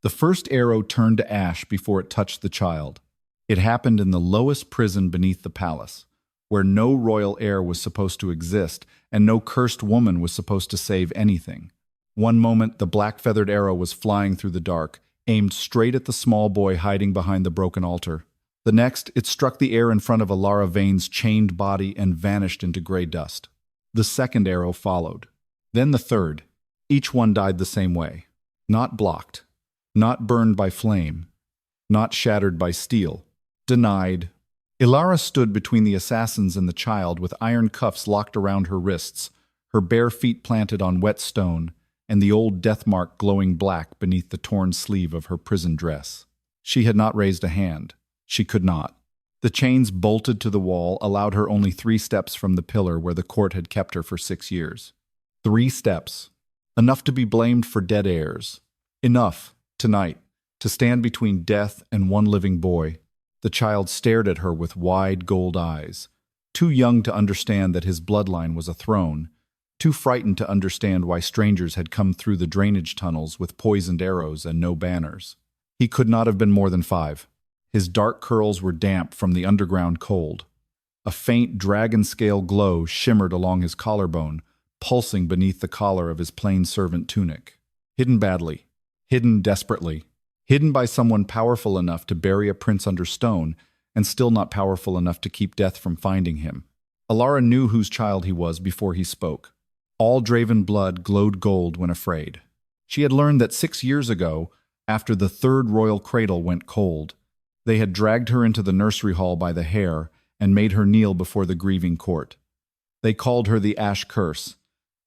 The first arrow turned to ash before it touched the child. It happened in the lowest prison beneath the palace, where no royal heir was supposed to exist and no cursed woman was supposed to save anything. One moment, the black-feathered arrow was flying through the dark, aimed straight at the small boy hiding behind the broken altar. The next, it struck the air in front of Elara Veyne's chained body and vanished into gray dust. The second arrow followed. Then the third. Each one died the same way. Not blocked. Not burned by flame. Not shattered by steel. Denied. Elara stood between the assassins and the child with iron cuffs locked around her wrists, her bare feet planted on wet stone, and the old death mark glowing black beneath the torn sleeve of her prison dress. She had not raised a hand. She could not. The chains bolted to the wall allowed her only 3 steps from the pillar where the court had kept her for 6 years. 3 steps. Enough to be blamed for dead heirs. Enough, tonight, to stand between death and one living boy. The child stared at her with wide gold eyes, too young to understand that his bloodline was a throne, too frightened to understand why strangers had come through the drainage tunnels with poisoned arrows and no banners. He could not have been more than 5. His dark curls were damp from the underground cold. A faint dragon-scale glow shimmered along his collarbone, pulsing beneath the collar of his plain servant tunic. Hidden badly. Hidden desperately. Hidden by someone powerful enough to bury a prince under stone, and still not powerful enough to keep death from finding him. Elara knew whose child he was before he spoke. All Draven blood glowed gold when afraid. She had learned that 6 years ago, after the 3rd royal cradle went cold, they had dragged her into the nursery hall by the hair and made her kneel before the grieving court. They called her the Ash Curse.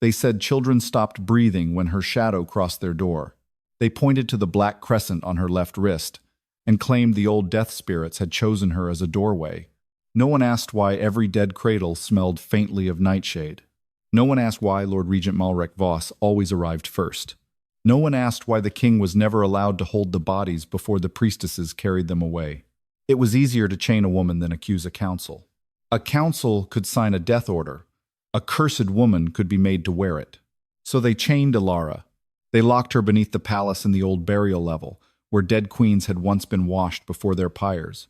They said children stopped breathing when her shadow crossed their door. They pointed to the black crescent on her left wrist and claimed the old death spirits had chosen her as a doorway. No one asked why every dead cradle smelled faintly of nightshade. No one asked why Lord Regent Malrek Voss always arrived first. No one asked why the king was never allowed to hold the bodies before the priestesses carried them away. It was easier to chain a woman than accuse a council. A council could sign a death order. A cursed woman could be made to wear it. So they chained Elara. They locked her beneath the palace in the old burial level, where dead queens had once been washed before their pyres,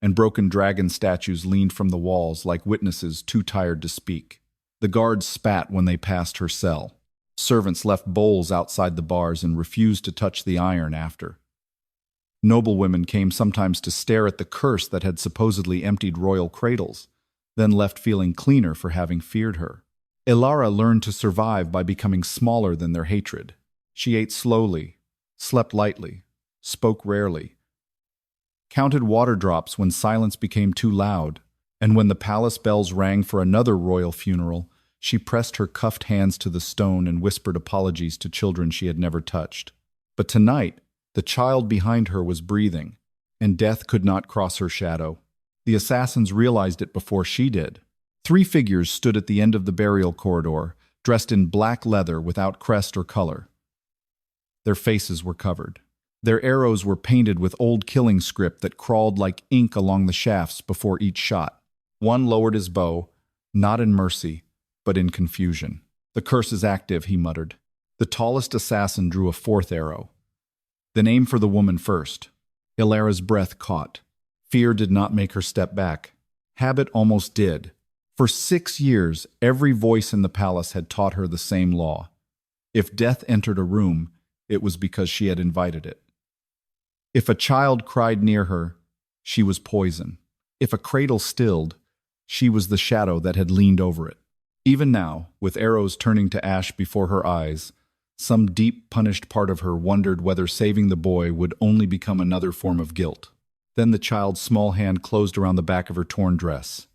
and broken dragon statues leaned from the walls like witnesses too tired to speak. The guards spat when they passed her cell. Servants left bowls outside the bars and refused to touch the iron after. Noblewomen came sometimes to stare at the curse that had supposedly emptied royal cradles, then left feeling cleaner for having feared her. Elara learned to survive by becoming smaller than their hatred. She ate slowly, slept lightly, spoke rarely, counted water drops when silence became too loud, and when the palace bells rang for another royal funeral, she pressed her cuffed hands to the stone and whispered apologies to children she had never touched. But tonight, the child behind her was breathing, and death could not cross her shadow. The assassins realized it before she did. 3 figures stood at the end of the burial corridor, dressed in black leather without crest or color. Their faces were covered. Their arrows were painted with old killing script that crawled like ink along the shafts before each shot. One lowered his bow, not in mercy, but in confusion. "The curse is active," he muttered. The tallest assassin drew a 4th arrow. Then aim for the woman first. Elara's breath caught. Fear did not make her step back. Habit almost did. For 6 years, every voice in the palace had taught her the same law. If death entered a room, it was because she had invited it. If a child cried near her, she was poison. If a cradle stilled, she was the shadow that had leaned over it. Even now, with arrows turning to ash before her eyes, some deep, punished part of her wondered whether saving the boy would only become another form of guilt. Then the child's small hand closed around the back of her torn dress.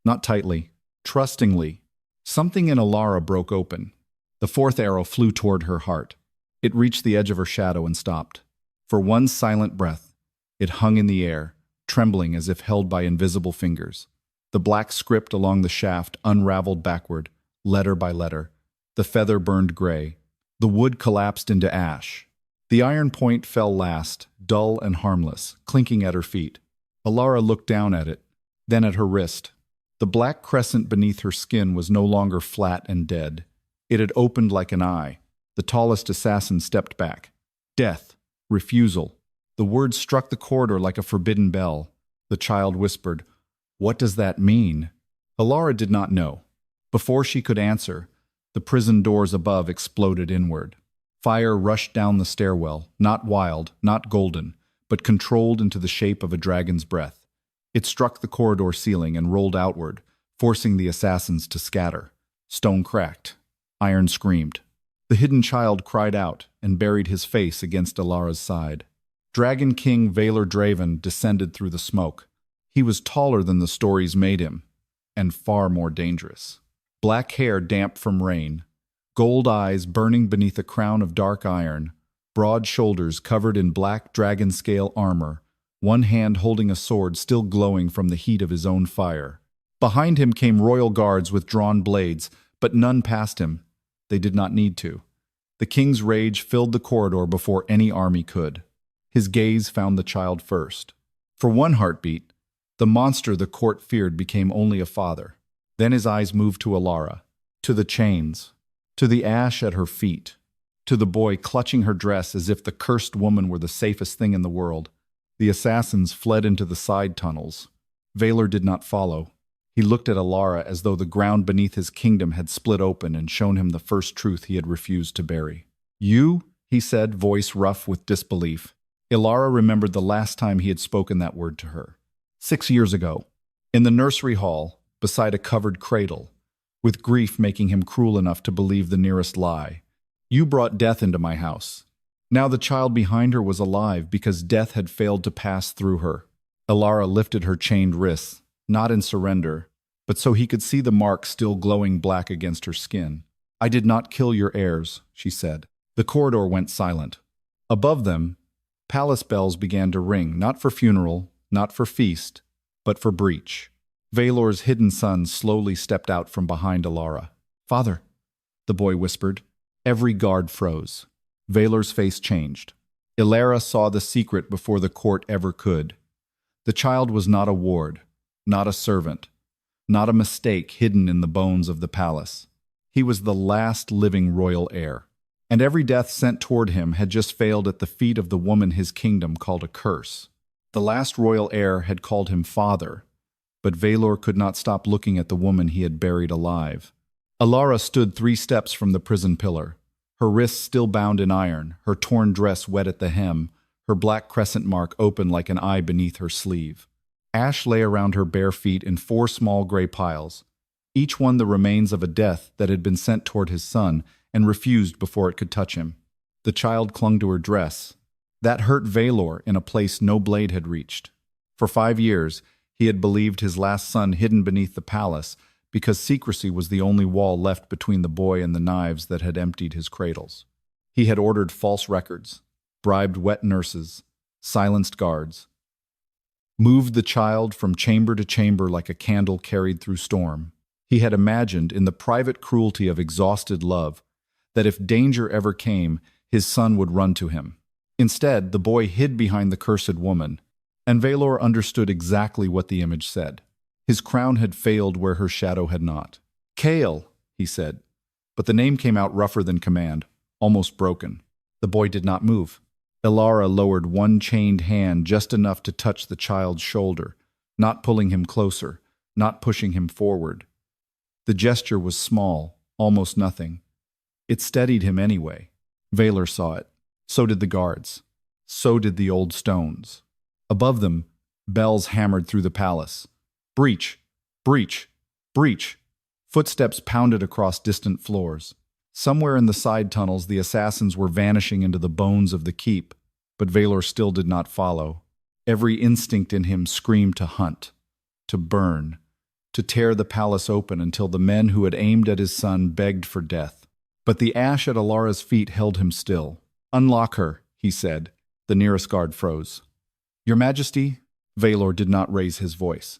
Not tightly, trustingly. Something in Elara broke open. The 4th arrow flew toward her heart. It reached the edge of her shadow and stopped. For one silent breath, it hung in the air, trembling as if held by invisible fingers. The black script along the shaft unraveled backward, letter by letter. The feather burned gray. The wood collapsed into ash. The iron point fell last, dull and harmless, clinking at her feet. Elara looked down at it, then at her wrist. The black crescent beneath her skin was no longer flat and dead. It had opened like an eye. The tallest assassin stepped back. Death, Refusal. The word struck the corridor like a forbidden bell. The child whispered, "What does that mean?" Elara did not know. Before she could answer, the prison doors above exploded inward. Fire rushed down the stairwell, not wild, not golden, but controlled into the shape of a dragon's breath. It struck the corridor ceiling and rolled outward, forcing the assassins to scatter. Stone cracked. Iron screamed. The hidden child cried out and buried his face against Elara's side. Dragon King Vaelor Draven descended through the smoke. He was taller than the stories made him, and far more dangerous. Black hair damp from rain, gold eyes burning beneath a crown of dark iron, broad shoulders covered in black dragon-scale armor, one hand holding a sword still glowing from the heat of his own fire. Behind him came royal guards with drawn blades, but none passed him. They did not need to. The king's rage filled the corridor before any army could. His gaze found the child first. For one heartbeat, the monster the court feared became only a father. Then his eyes moved to Elara, to the chains, to the ash at her feet, to the boy clutching her dress as if the cursed woman were the safest thing in the world. The assassins fled into the side tunnels. Vaelor did not follow. He looked at Elara as though the ground beneath his kingdom had split open and shown him the first truth he had refused to bury. "You?" he said, voice rough with disbelief. Elara remembered the last time he had spoken that word to her. 6 years ago, in the nursery hall, beside a covered cradle, with grief making him cruel enough to believe the nearest lie. "You brought death into my house." Now the child behind her was alive because death had failed to pass through her. Elara lifted her chained wrists, not in surrender, but so he could see the mark still glowing black against her skin. "I did not kill your heirs," she said. The corridor went silent. Above them, palace bells began to ring, not for funeral, not for feast, but for breach. Vaelor's hidden son slowly stepped out from behind Elara. "Father," the boy whispered. Every guard froze. Vaelor's face changed. Elara saw the secret before the court ever could. The child was not a ward, not a servant, not a mistake hidden in the bones of the palace. He was the last living royal heir. And every death sent toward him had just failed at the feet of the woman his kingdom called a curse. The last royal heir had called him father, but Vaelor could not stop looking at the woman he had buried alive. Elara stood 3 steps from the prison pillar, her wrists still bound in iron, her torn dress wet at the hem, her black crescent mark open like an eye beneath her sleeve. Ash lay around her bare feet in 4 small gray piles, each one the remains of a death that had been sent toward his son and refused before it could touch him. The child clung to her dress. That hurt Vaelor in a place no blade had reached. For 5 years, he had believed his last son hidden beneath the palace because secrecy was the only wall left between the boy and the knives that had emptied his cradles. He had ordered false records, bribed wet nurses, silenced guards, moved the child from chamber to chamber like a candle carried through storm. He had imagined, in the private cruelty of exhausted love, that if danger ever came, his son would run to him. Instead, the boy hid behind the cursed woman, and Vaelor understood exactly what the image said. His crown had failed where her shadow had not. "Kale," he said, but the name came out rougher than command, almost broken. The boy did not move. Elara lowered one chained hand just enough to touch the child's shoulder, not pulling him closer, not pushing him forward. The gesture was small, almost nothing. It steadied him anyway. Vaelor saw it. So did the guards. So did the old stones. Above them, bells hammered through the palace. Breach! Breach! Breach! Footsteps pounded across distant floors. Somewhere in the side tunnels, the assassins were vanishing into the bones of the keep, but Vaelor still did not follow. Every instinct in him screamed to hunt, to burn, to tear the palace open until the men who had aimed at his son begged for death. But the ash at Elara's feet held him still. "Unlock her," he said. The nearest guard froze. "Your Majesty?" Vaelor did not raise his voice.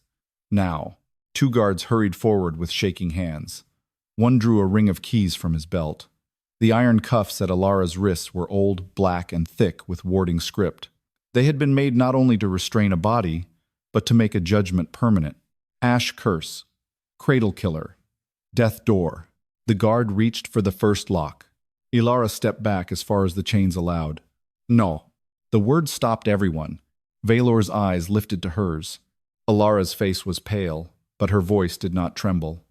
Now, 2 guards hurried forward with shaking hands. One drew a ring of keys from his belt. The iron cuffs at Elara's wrists were old, black, and thick with warding script. They had been made not only to restrain a body, but to make a judgment permanent. Ash curse, cradle killer, death door. The guard reached for the first lock. Elara stepped back as far as the chains allowed. "No," The word stopped everyone. Vaelor's eyes lifted to hers. Elara's face was pale, but her voice did not tremble.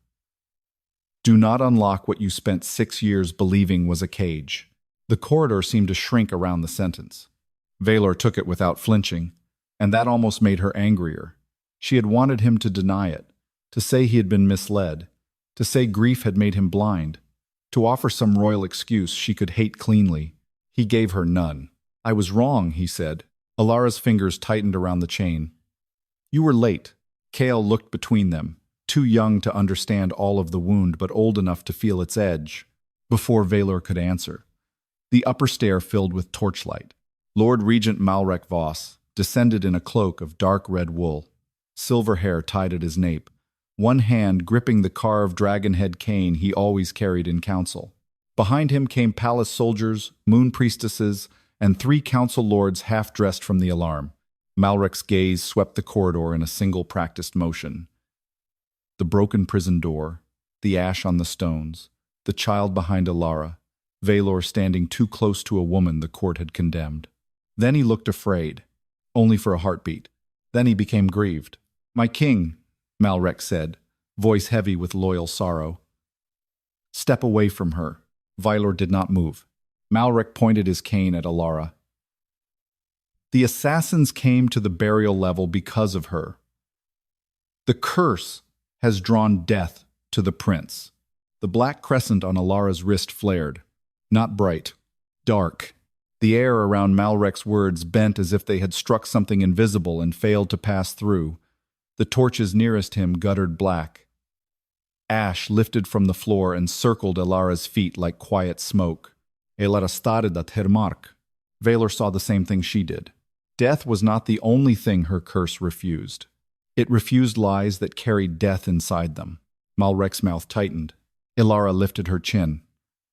Do not unlock what you spent 6 years believing was a cage. The corridor seemed to shrink around the sentence. Vaelor took it without flinching, and that almost made her angrier. She had wanted him to deny it, to say he had been misled, to say grief had made him blind, to offer some royal excuse she could hate cleanly. He gave her none. I was wrong, he said. Elara's fingers tightened around the chain. You were late. Chaol looked between them, too young to understand all of the wound but old enough to feel its edge. Before Vaelor could answer, the upper stair filled with torchlight. Lord Regent Malrek Voss descended in a cloak of dark red wool, silver hair tied at his nape, one hand gripping the carved dragon-head cane he always carried in council. Behind him came palace soldiers, moon priestesses, and 3 council lords half-dressed from the alarm. Malrek's gaze swept the corridor in a single practiced motion. The broken prison door, the ash on the stones, the child behind Elara, Vaelor standing too close to a woman the court had condemned. Then he looked afraid, only for a heartbeat. Then he became grieved. My king, Malrek said, voice heavy with loyal sorrow. Step away from her. Vaelor did not move. Malrek pointed his cane at Elara. The assassins came to the burial level because of her. The curse has drawn death to the prince. The black crescent on Elara's wrist flared. Not bright, dark. The air around Malrek's words bent as if they had struck something invisible and failed to pass through. The torches nearest him guttered black. Ash lifted from the floor and circled Elara's feet like quiet smoke. Elara started at her mark. Vaelor saw the same thing she did. Death was not the only thing her curse refused. It refused lies that carried death inside them. Malrek's mouth tightened. Elara lifted her chin.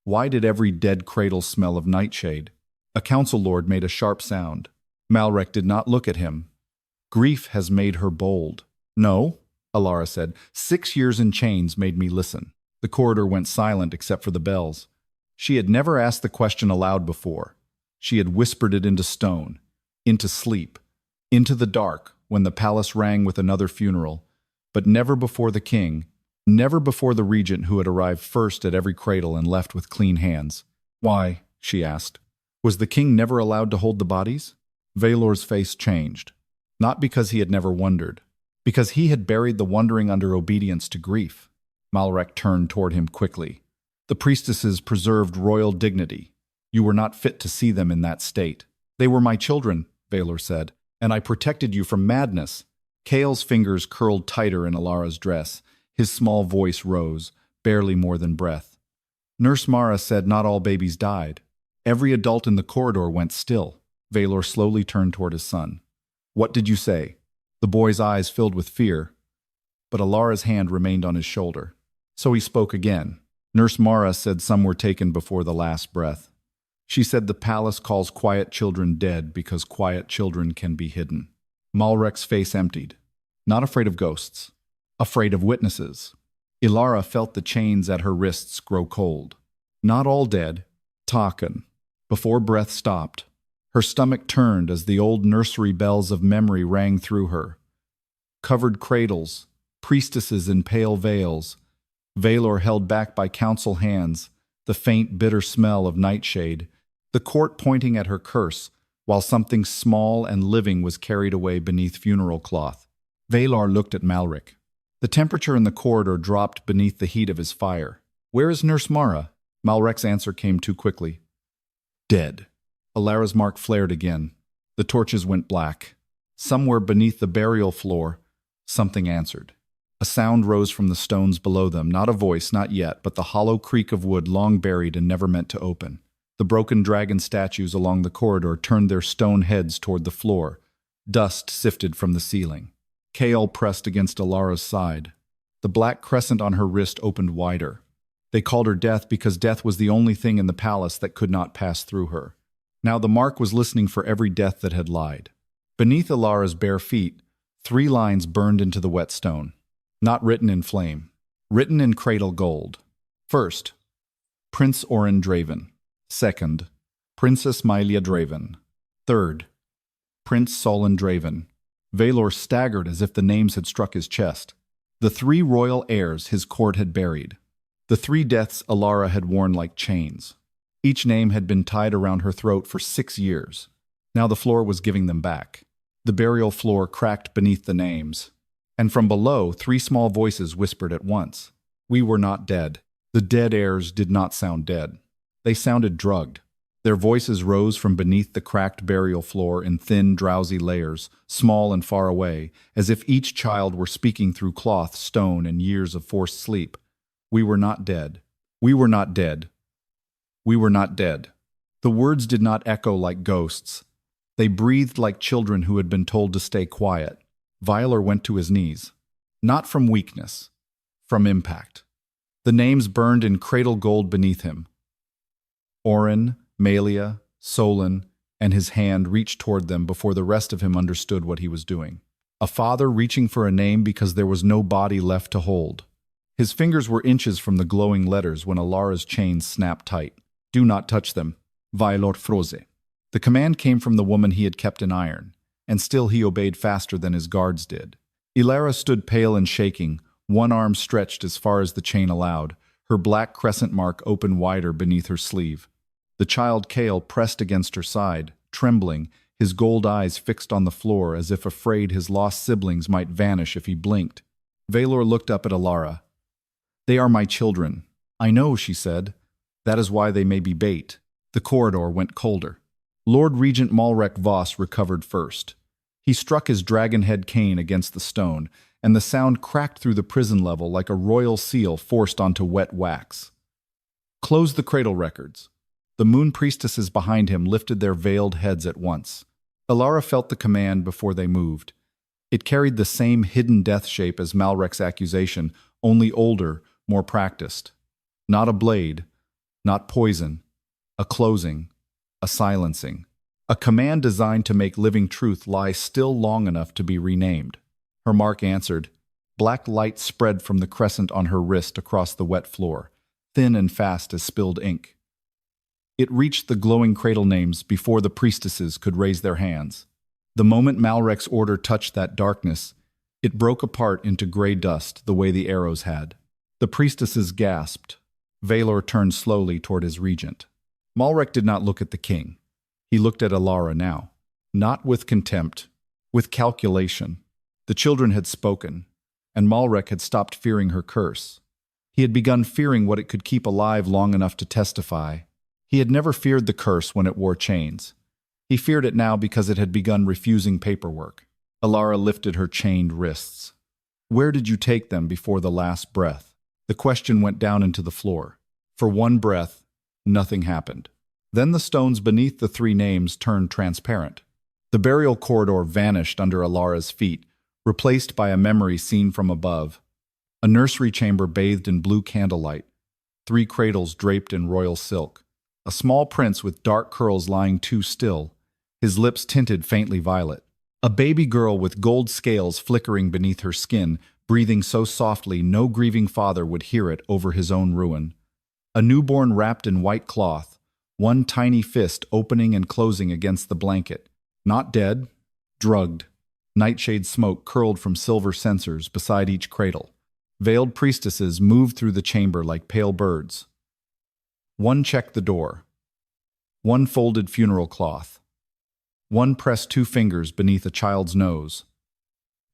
Why did every dead cradle smell of nightshade? A council lord made a sharp sound. Malrek did not look at him. Grief has made her bold. No, Elara said. 6 years in chains made me listen. The corridor went silent except for the bells. She had never asked the question aloud before. She had whispered it into stone, into sleep, into the dark when the palace rang with another funeral, but never before the king, never before the regent who had arrived first at every cradle and left with clean hands. Why, she asked, was the king never allowed to hold the bodies? Vaelor's face changed, not because he had never wondered, because he had buried the wondering under obedience to grief. Malrek turned toward him quickly. The priestesses preserved royal dignity. You were not fit to see them in that state. They were my children, Vaelor said, and I protected you from madness. Chaol's fingers curled tighter in Elara's dress. His small voice rose, barely more than breath. Nurse Mara said not all babies died. Every adult in the corridor went still. Vaelor slowly turned toward his son. What did you say? The boy's eyes filled with fear, but Elara's hand remained on his shoulder. So he spoke again. Nurse Mara said some were taken before the last breath. She said the palace calls quiet children dead because quiet children can be hidden. Malrek's face emptied. Not afraid of ghosts. Afraid of witnesses. Elara felt the chains at her wrists grow cold. Not all dead. Taken. Before breath stopped. Her stomach turned as the old nursery bells of memory rang through her. Covered cradles. Priestesses in pale veils. Vaelor held back by council hands. The faint, bitter smell of nightshade. The court pointing at her curse, while something small and living was carried away beneath funeral cloth. Vaelor looked at Malrek. The temperature in the corridor dropped beneath the heat of his fire. Where is Nurse Mara? Malrek's answer came too quickly. Dead. Elara's mark flared again. The torches went black. Somewhere beneath the burial floor, something answered. A sound rose from the stones below them, not a voice, not yet, but the hollow creak of wood long buried and never meant to open. The broken dragon statues along the corridor turned their stone heads toward the floor. Dust sifted from the ceiling. Chaol pressed against Elara's side. The black crescent on her wrist opened wider. They called her Death because death was the only thing in the palace that could not pass through her. Now the mark was listening for every death that had lied. Beneath Elara's bare feet, 3 lines burned into the wet stone. Not written in flame. Written in cradle gold. First, Prince Oren Draven. Second, Princess Malia Draven. Third, Prince Vaelor Draven. Vaelor staggered as if the names had struck his chest. The 3 royal heirs his court had buried. The 3 deaths Elara had worn like chains. Each name had been tied around her throat for 6 years. Now the floor was giving them back. The burial floor cracked beneath the names. And from below, 3 small voices whispered at once. We were not dead. The dead heirs did not sound dead. They sounded drugged. Their voices rose from beneath the cracked burial floor in thin, drowsy layers, small and far away, as if each child were speaking through cloth, stone, and years of forced sleep. We were not dead. We were not dead. We were not dead. The words did not echo like ghosts. They breathed like children who had been told to stay quiet. Vaelor went to his knees. Not from weakness. From impact. The names burned in cradle gold beneath him. Oren, Malia, Solon, and his hand reached toward them before the rest of him understood what he was doing. A father reaching for a name because there was no body left to hold. His fingers were inches from the glowing letters when Elara's chains snapped tight. Do not touch them. Vaelor froze. The command came from the woman he had kept in iron, and still he obeyed faster than his guards did. Elara stood pale and shaking, one arm stretched as far as the chain allowed, her black crescent mark open wider beneath her sleeve. The child Kale pressed against her side, trembling, his gold eyes fixed on the floor as if afraid his lost siblings might vanish if he blinked. Vaelor looked up at Elara. They are my children. I know, she said. That is why they may be bait. The corridor went colder. Lord Regent Malrek Voss recovered first. He struck his dragon-head cane against the stone, and the sound cracked through the prison level like a royal seal forced onto wet wax. Close the cradle records. The moon priestesses behind him lifted their veiled heads at once. Elara felt the command before they moved. It carried the same hidden death shape as Malrek's accusation, only older, more practiced. Not a blade, not poison, a closing, a silencing. A command designed to make living truth lie still long enough to be renamed. Her mark answered. Black light spread from the crescent on her wrist across the wet floor, thin and fast as spilled ink. It reached the glowing cradle names before the priestesses could raise their hands. The moment Malrek's order touched that darkness, it broke apart into gray dust the way the arrows had. The priestesses gasped. Vaelor turned slowly toward his regent. Malrek did not look at the king. He looked at Elara now. Not with contempt, with calculation. The children had spoken, and Malrek had stopped fearing her curse. He had begun fearing what it could keep alive long enough to testify. He had never feared the curse when it wore chains. He feared it now because it had begun refusing paperwork. Elara lifted her chained wrists. Where did you take them before the last breath? The question went down into the floor. For one breath, nothing happened. Then the stones beneath the 3 names turned transparent. The burial corridor vanished under Elara's feet, replaced by a memory seen from above. A nursery chamber bathed in blue candlelight, 3 cradles draped in royal silk. A small prince with dark curls lying too still, his lips tinted faintly violet. A baby girl with gold scales flickering beneath her skin, breathing so softly no grieving father would hear it over his own ruin. A newborn wrapped in white cloth, one tiny fist opening and closing against the blanket. Not dead, drugged. Nightshade smoke curled from silver censers beside each cradle. Veiled priestesses moved through the chamber like pale birds. One checked the door. One folded funeral cloth. One pressed 2 fingers beneath a child's nose.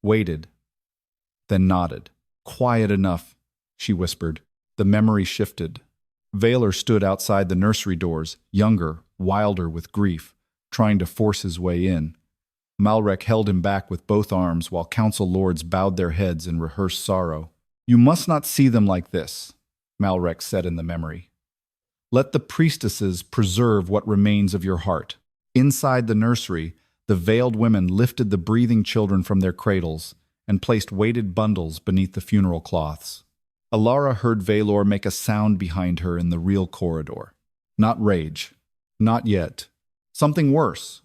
Waited. Then nodded. Quiet enough, she whispered. The memory shifted. Vaelor stood outside the nursery doors, younger, wilder with grief, trying to force his way in. Malrek held him back with both arms while council lords bowed their heads in rehearsed sorrow. You must not see them like this, Malrek said in the memory. Let the priestesses preserve what remains of your heart. Inside the nursery, the veiled women lifted the breathing children from their cradles and placed weighted bundles beneath the funeral cloths. Elara heard Vaelor make a sound behind her in the real corridor. Not rage. Not yet. Something worse.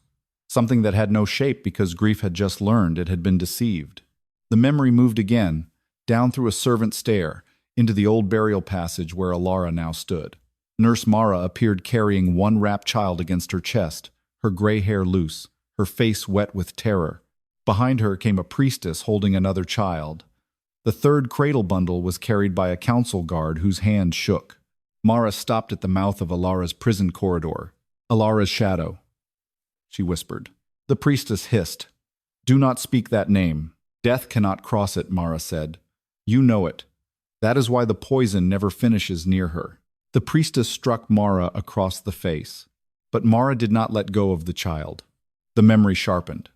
Something that had no shape because grief had just learned it had been deceived. The memory moved again, down through a servant stair, into the old burial passage where Elara now stood. Nurse Mara appeared carrying one wrapped child against her chest, her gray hair loose, her face wet with terror. Behind her came a priestess holding another child. The third cradle bundle was carried by a council guard whose hand shook. Mara stopped at the mouth of Elara's prison corridor. "Elara's shadow," she whispered. The priestess hissed. "Do not speak that name. Death cannot cross it," Mara said. "You know it. That is why the poison never finishes near her." The priestess struck Mara across the face. But Mara did not let go of the child. The memory sharpened.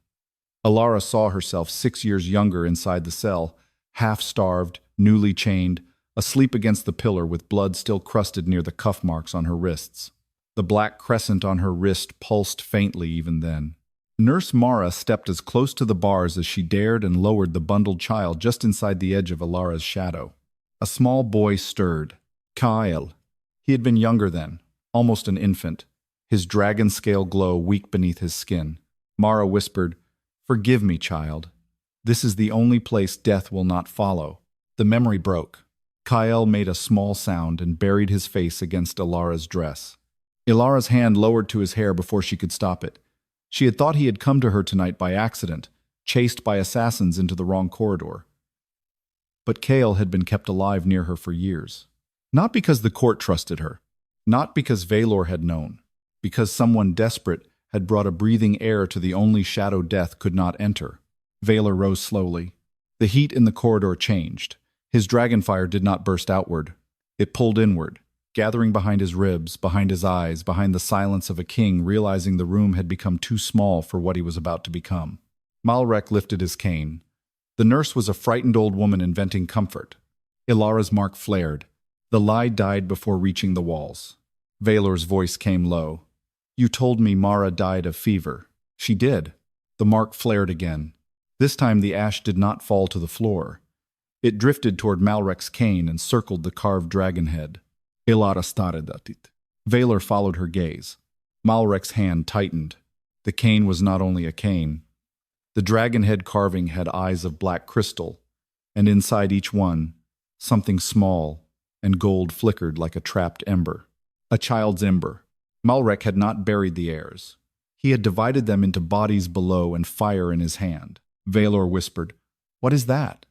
Elara saw herself 6 years younger inside the cell, half-starved, newly chained, asleep against the pillar with blood still crusted near the cuff marks on her wrists. The black crescent on her wrist pulsed faintly even then. Nurse Mara stepped as close to the bars as she dared and lowered the bundled child just inside the edge of Elara's shadow. A small boy stirred. Kyle. He had been younger then, almost an infant, his dragon scale glow weak beneath his skin. Mara whispered, "Forgive me, child. This is the only place death will not follow." The memory broke. Kyle made a small sound and buried his face against Elara's dress. Elara's hand lowered to his hair before she could stop it. She had thought he had come to her tonight by accident, chased by assassins into the wrong corridor. But Kale had been kept alive near her for years. Not because the court trusted her, not because Vaelor had known, because someone desperate had brought a breathing air to the only shadow death could not enter. Vaelor rose slowly. The heat in the corridor changed. His dragonfire did not burst outward. It pulled inward, gathering behind his ribs, behind his eyes, behind the silence of a king realizing the room had become too small for what he was about to become. Malrek lifted his cane. The nurse was a frightened old woman inventing comfort. Elara's mark flared. The lie died before reaching the walls. Vaelor's voice came low. "You told me Mara died of fever." "She did." The mark flared again. This time the ash did not fall to the floor. It drifted toward Malrek's cane and circled the carved dragon head. Elara stared at it. Vaelor followed her gaze. Malrek's hand tightened. The cane was not only a cane. The dragon head carving had eyes of black crystal, and inside each one, something small and gold flickered like a trapped ember. A child's ember. Malrek had not buried the heirs. He had divided them into bodies below and fire in his hand. Vaelor whispered, "What is that?"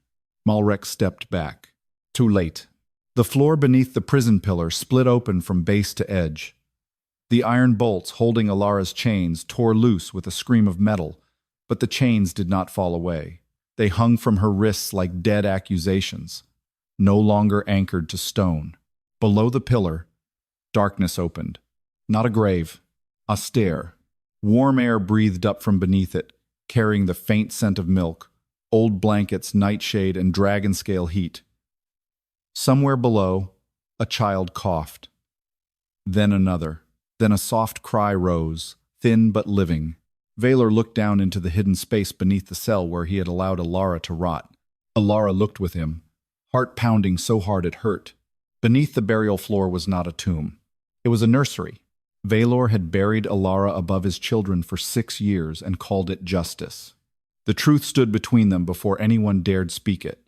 Malrek stepped back. Too late. The floor beneath the prison pillar split open from base to edge. The iron bolts holding Elara's chains tore loose with a scream of metal, but the chains did not fall away. They hung from her wrists like dead accusations, no longer anchored to stone. Below the pillar, darkness opened. Not a grave, a stair. Warm air breathed up from beneath it, carrying the faint scent of milk, old blankets, nightshade, and dragon scale heat. Somewhere below, a child coughed. Then another. Then a soft cry rose, thin but living. Vaelor looked down into the hidden space beneath the cell where he had allowed Elara to rot. Elara looked with him, heart pounding so hard it hurt. Beneath the burial floor was not a tomb. It was a nursery. Vaelor had buried Elara above his children for 6 years and called it justice. The truth stood between them before anyone dared speak it.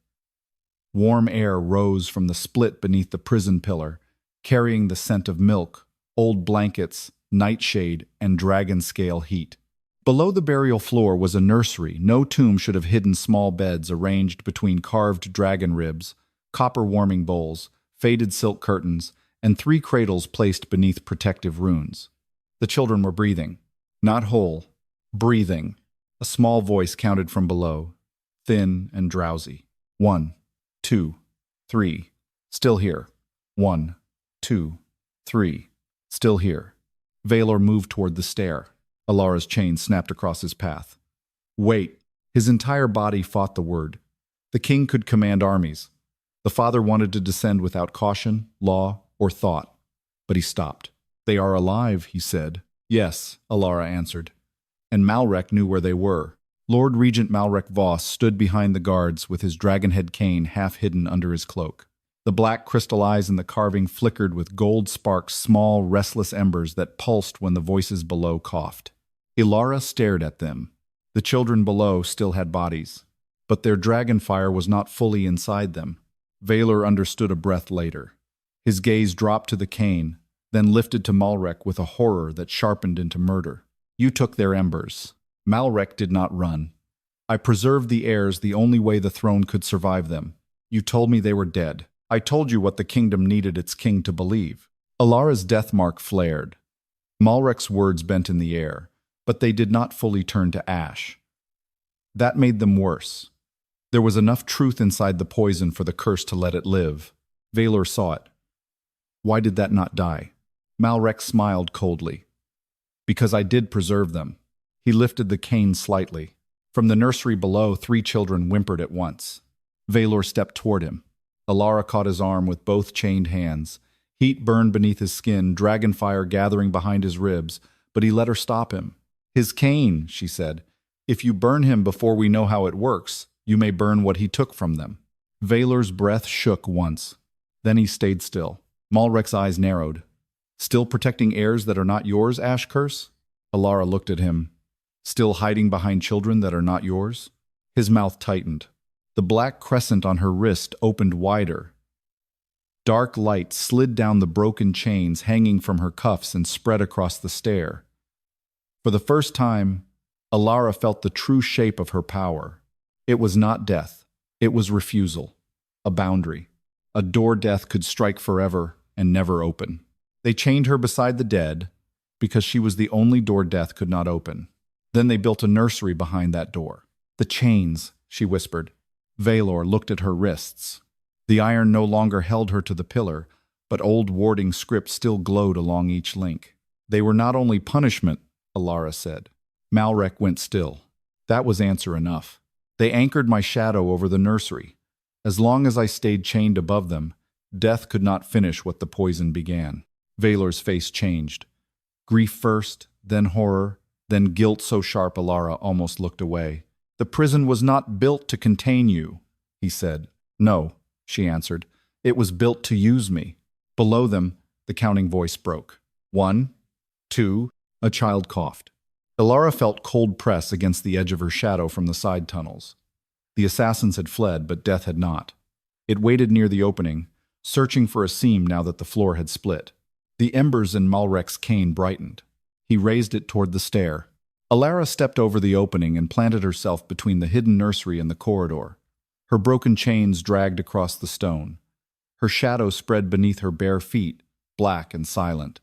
Warm air rose from the split beneath the prison pillar, carrying the scent of milk, old blankets, nightshade, and dragon-scale heat. Below the burial floor was a nursery. No tomb should have hidden small beds arranged between carved dragon ribs, copper warming bowls, faded silk curtains, and 3 cradles placed beneath protective runes. The children were breathing. Not whole. Breathing. A small voice counted from below, thin and drowsy. 1, 2, 3. Still here. 1, 2, 3. Still here. Vaelor moved toward the stair. Elara's chain snapped across his path. Wait. His entire body fought the word. The king could command armies. The father wanted to descend without caution, law, or thought. But he stopped. "They are alive," he said. "Yes," Elara answered. And Malrek knew where they were. Lord Regent Malrek Voss stood behind the guards with his dragonhead cane half hidden under his cloak. The black crystal eyes in the carving flickered with gold sparks, small, restless embers that pulsed when the voices below coughed. Elara stared at them. The children below still had bodies, but their dragon fire was not fully inside them. Vaelor understood a breath later. His gaze dropped to the cane, then lifted to Malrek with a horror that sharpened into murder. "You took their embers." Malrek did not run. I preserved the heirs the only way the throne could survive them. You told me they were dead. I told you what the kingdom needed its king to believe. Elara's death mark flared. Malrek's words bent in the air, but they did not fully turn to ash. That made them worse. There was enough truth inside the poison for the curse to let it live. Vaelor saw it. Why did that not die? Malrek smiled coldly. Because I did preserve them. He lifted the cane slightly. From the nursery below, 3 children whimpered at once. Vaelor stepped toward him. Elara caught his arm with both chained hands. Heat burned beneath his skin, dragonfire gathering behind his ribs, but he let her stop him. His cane, she said. If you burn him before we know how it works, you may burn what he took from them. Vaelor's breath shook once. Then he stayed still. Malrek's eyes narrowed. Still protecting heirs that are not yours, Ash Curse? Elara looked at him. Still hiding behind children that are not yours? His mouth tightened. The black crescent on her wrist opened wider. Dark light slid down the broken chains hanging from her cuffs and spread across the stair. For the first time, Elara felt the true shape of her power. It was not death. It was refusal. A boundary. A door death could strike forever and never open. They chained her beside the dead because she was the only door death could not open. Then they built a nursery behind that door. The chains, she whispered. Vaelor looked at her wrists. The iron no longer held her to the pillar, but old warding script still glowed along each link. They were not only punishment, Elara said. Malrek went still. That was answer enough. They anchored my shadow over the nursery. As long as I stayed chained above them, death could not finish what the poison began. Vaelor's face changed. Grief first, then horror, then guilt so sharp Elara almost looked away. The prison was not built to contain you, he said. No, she answered. It was built to use me. Below them, the counting voice broke. 1, 2, a child coughed. Elara felt cold press against the edge of her shadow from the side tunnels. The assassins had fled, but death had not. It waited near the opening, searching for a seam now that the floor had split. The embers in Malrek's cane brightened. He raised it toward the stair. Elara stepped over the opening and planted herself between the hidden nursery and the corridor. Her broken chains dragged across the stone. Her shadow spread beneath her bare feet, black and silent.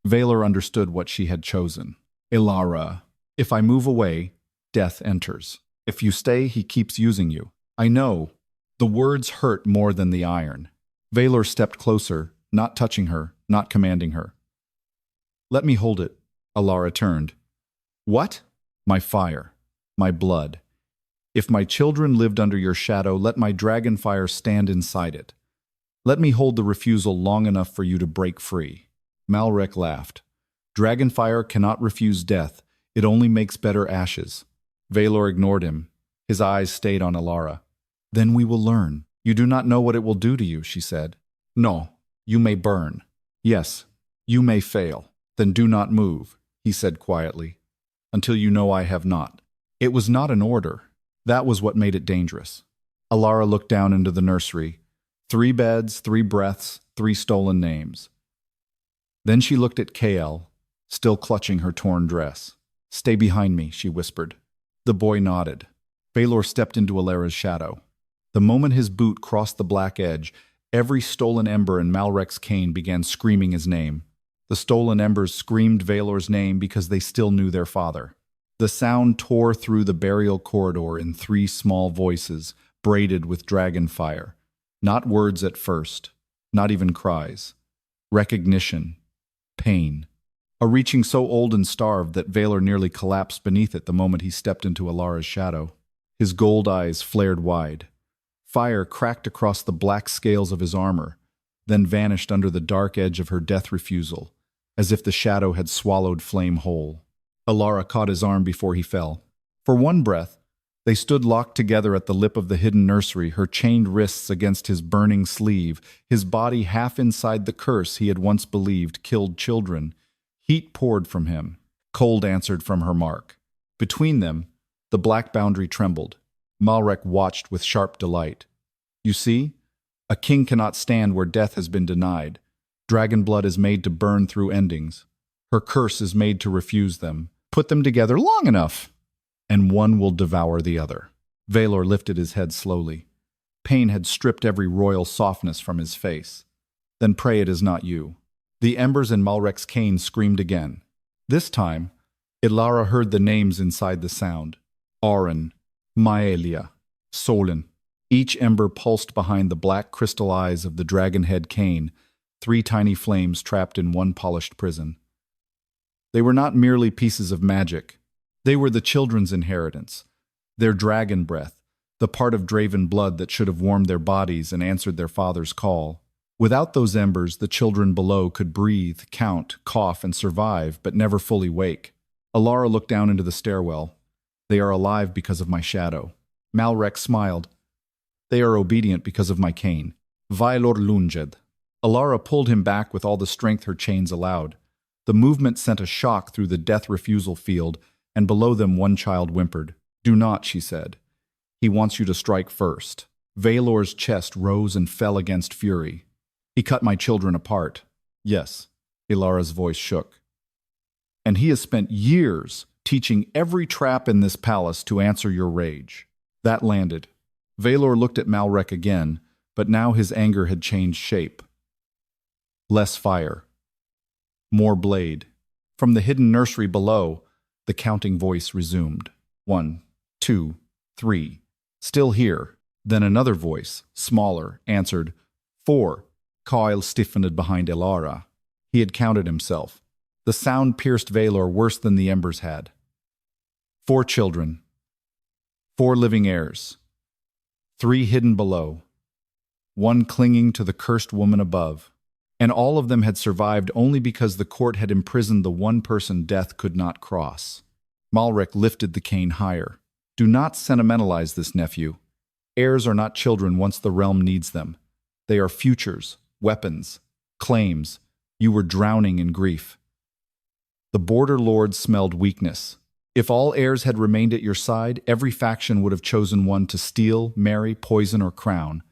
Vaelor understood what she had chosen. Elara, if I move away, death enters. If you stay, he keeps using you. I know. The words hurt more than the iron. Vaelor stepped closer, not touching her, not commanding her. Let me hold it. Elara turned. What? My fire. My blood. If my children lived under your shadow, let my dragon fire stand inside it. Let me hold the refusal long enough for you to break free. Malrek laughed. Dragonfire cannot refuse death. It only makes better ashes. Vaelor ignored him. His eyes stayed on Elara. Then we will learn. You do not know what it will do to you, she said. No, you may burn. Yes, you may fail. Then do not move, he said quietly, until you know I have not. It was not an order. That was what made it dangerous. Elara looked down into the nursery. 3 beds, 3 breaths, 3 stolen names. Then she looked at Kael, still clutching her torn dress. Stay behind me, she whispered. The boy nodded. Vaelor stepped into Elara's shadow. The moment his boot crossed the black edge, every stolen ember in Malrek's cane began screaming his name. The stolen embers screamed Vaelor's name because they still knew their father. The sound tore through the burial corridor in 3 small voices, braided with dragon fire. Not words at first, not even cries. Recognition. Pain. A reaching so old and starved that Vaelor nearly collapsed beneath it the moment he stepped into Elara's shadow. His gold eyes flared wide. Fire cracked across the black scales of his armor, then vanished under the dark edge of her death refusal, as if the shadow had swallowed flame whole. Elara caught his arm before he fell. For one breath, they stood locked together at the lip of the hidden nursery, her chained wrists against his burning sleeve, his body half inside the curse he had once believed killed children. Heat poured from him. Cold answered from her mark. Between them, the black boundary trembled. Malrek watched with sharp delight. You see? A king cannot stand where death has been denied. Dragon blood is made to burn through endings. Her curse is made to refuse them. Put them together long enough. and one will devour the other. Vaelor lifted his head slowly. Pain had stripped every royal softness from his face. Then pray it is not you. The embers in Malrek's cane screamed again. This time, Elara heard the names inside the sound. Auron, Maelia, Solon. Each ember pulsed behind the black crystal eyes of the dragon-head cane, 3 tiny flames trapped in one polished prison. They were not merely pieces of magic. They were the children's inheritance, their dragon breath, the part of Draven blood that should have warmed their bodies and answered their father's call. Without those embers, the children below could breathe, count, cough, and survive, but never fully wake. Elara looked down into the stairwell. They are alive because of my shadow. Malrek smiled. They are obedient because of my cane. Vaelor lunged. Elara pulled him back with all the strength her chains allowed. The movement sent a shock through the death refusal field, and below them one child whimpered. Do not, she said. He wants you to strike first. Vaelor's chest rose and fell against fury. He cut my children apart. Yes, Elara's voice shook. And he has spent years teaching every trap in this palace to answer your rage. That landed. Vaelor looked at Malrek again, but now his anger had changed shape. Less fire. More blade. From the hidden nursery below, the counting voice resumed. 1, 2, 3. Still here. Then another voice, smaller, answered. 4. Kyle stiffened behind Elara. He had counted himself. The sound pierced Vaelor worse than the embers had. 4 children. 4 living heirs. 3 hidden below. 1 clinging to the cursed woman above. And all of them had survived only because the court had imprisoned the one person death could not cross. Malrek lifted the cane higher. Do not sentimentalize this, nephew. Heirs are not children once the realm needs them. They are futures, weapons, claims. You were drowning in grief. The border lord smelled weakness. If all heirs had remained at your side, every faction would have chosen one to steal, marry, poison, or crown.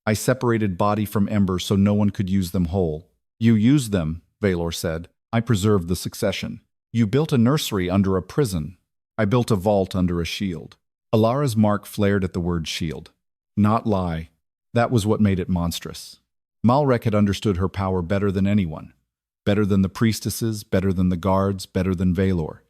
I separated body from ember so no one could use them whole. You used them, Vaelor said. I preserved the succession. You built a nursery under a prison. I built a vault under a shield. Elara's mark flared at the word shield. Not lie. That was what made it monstrous. Malrek had understood her power better than anyone. Better than the priestesses, better than the guards, better than Vaelor.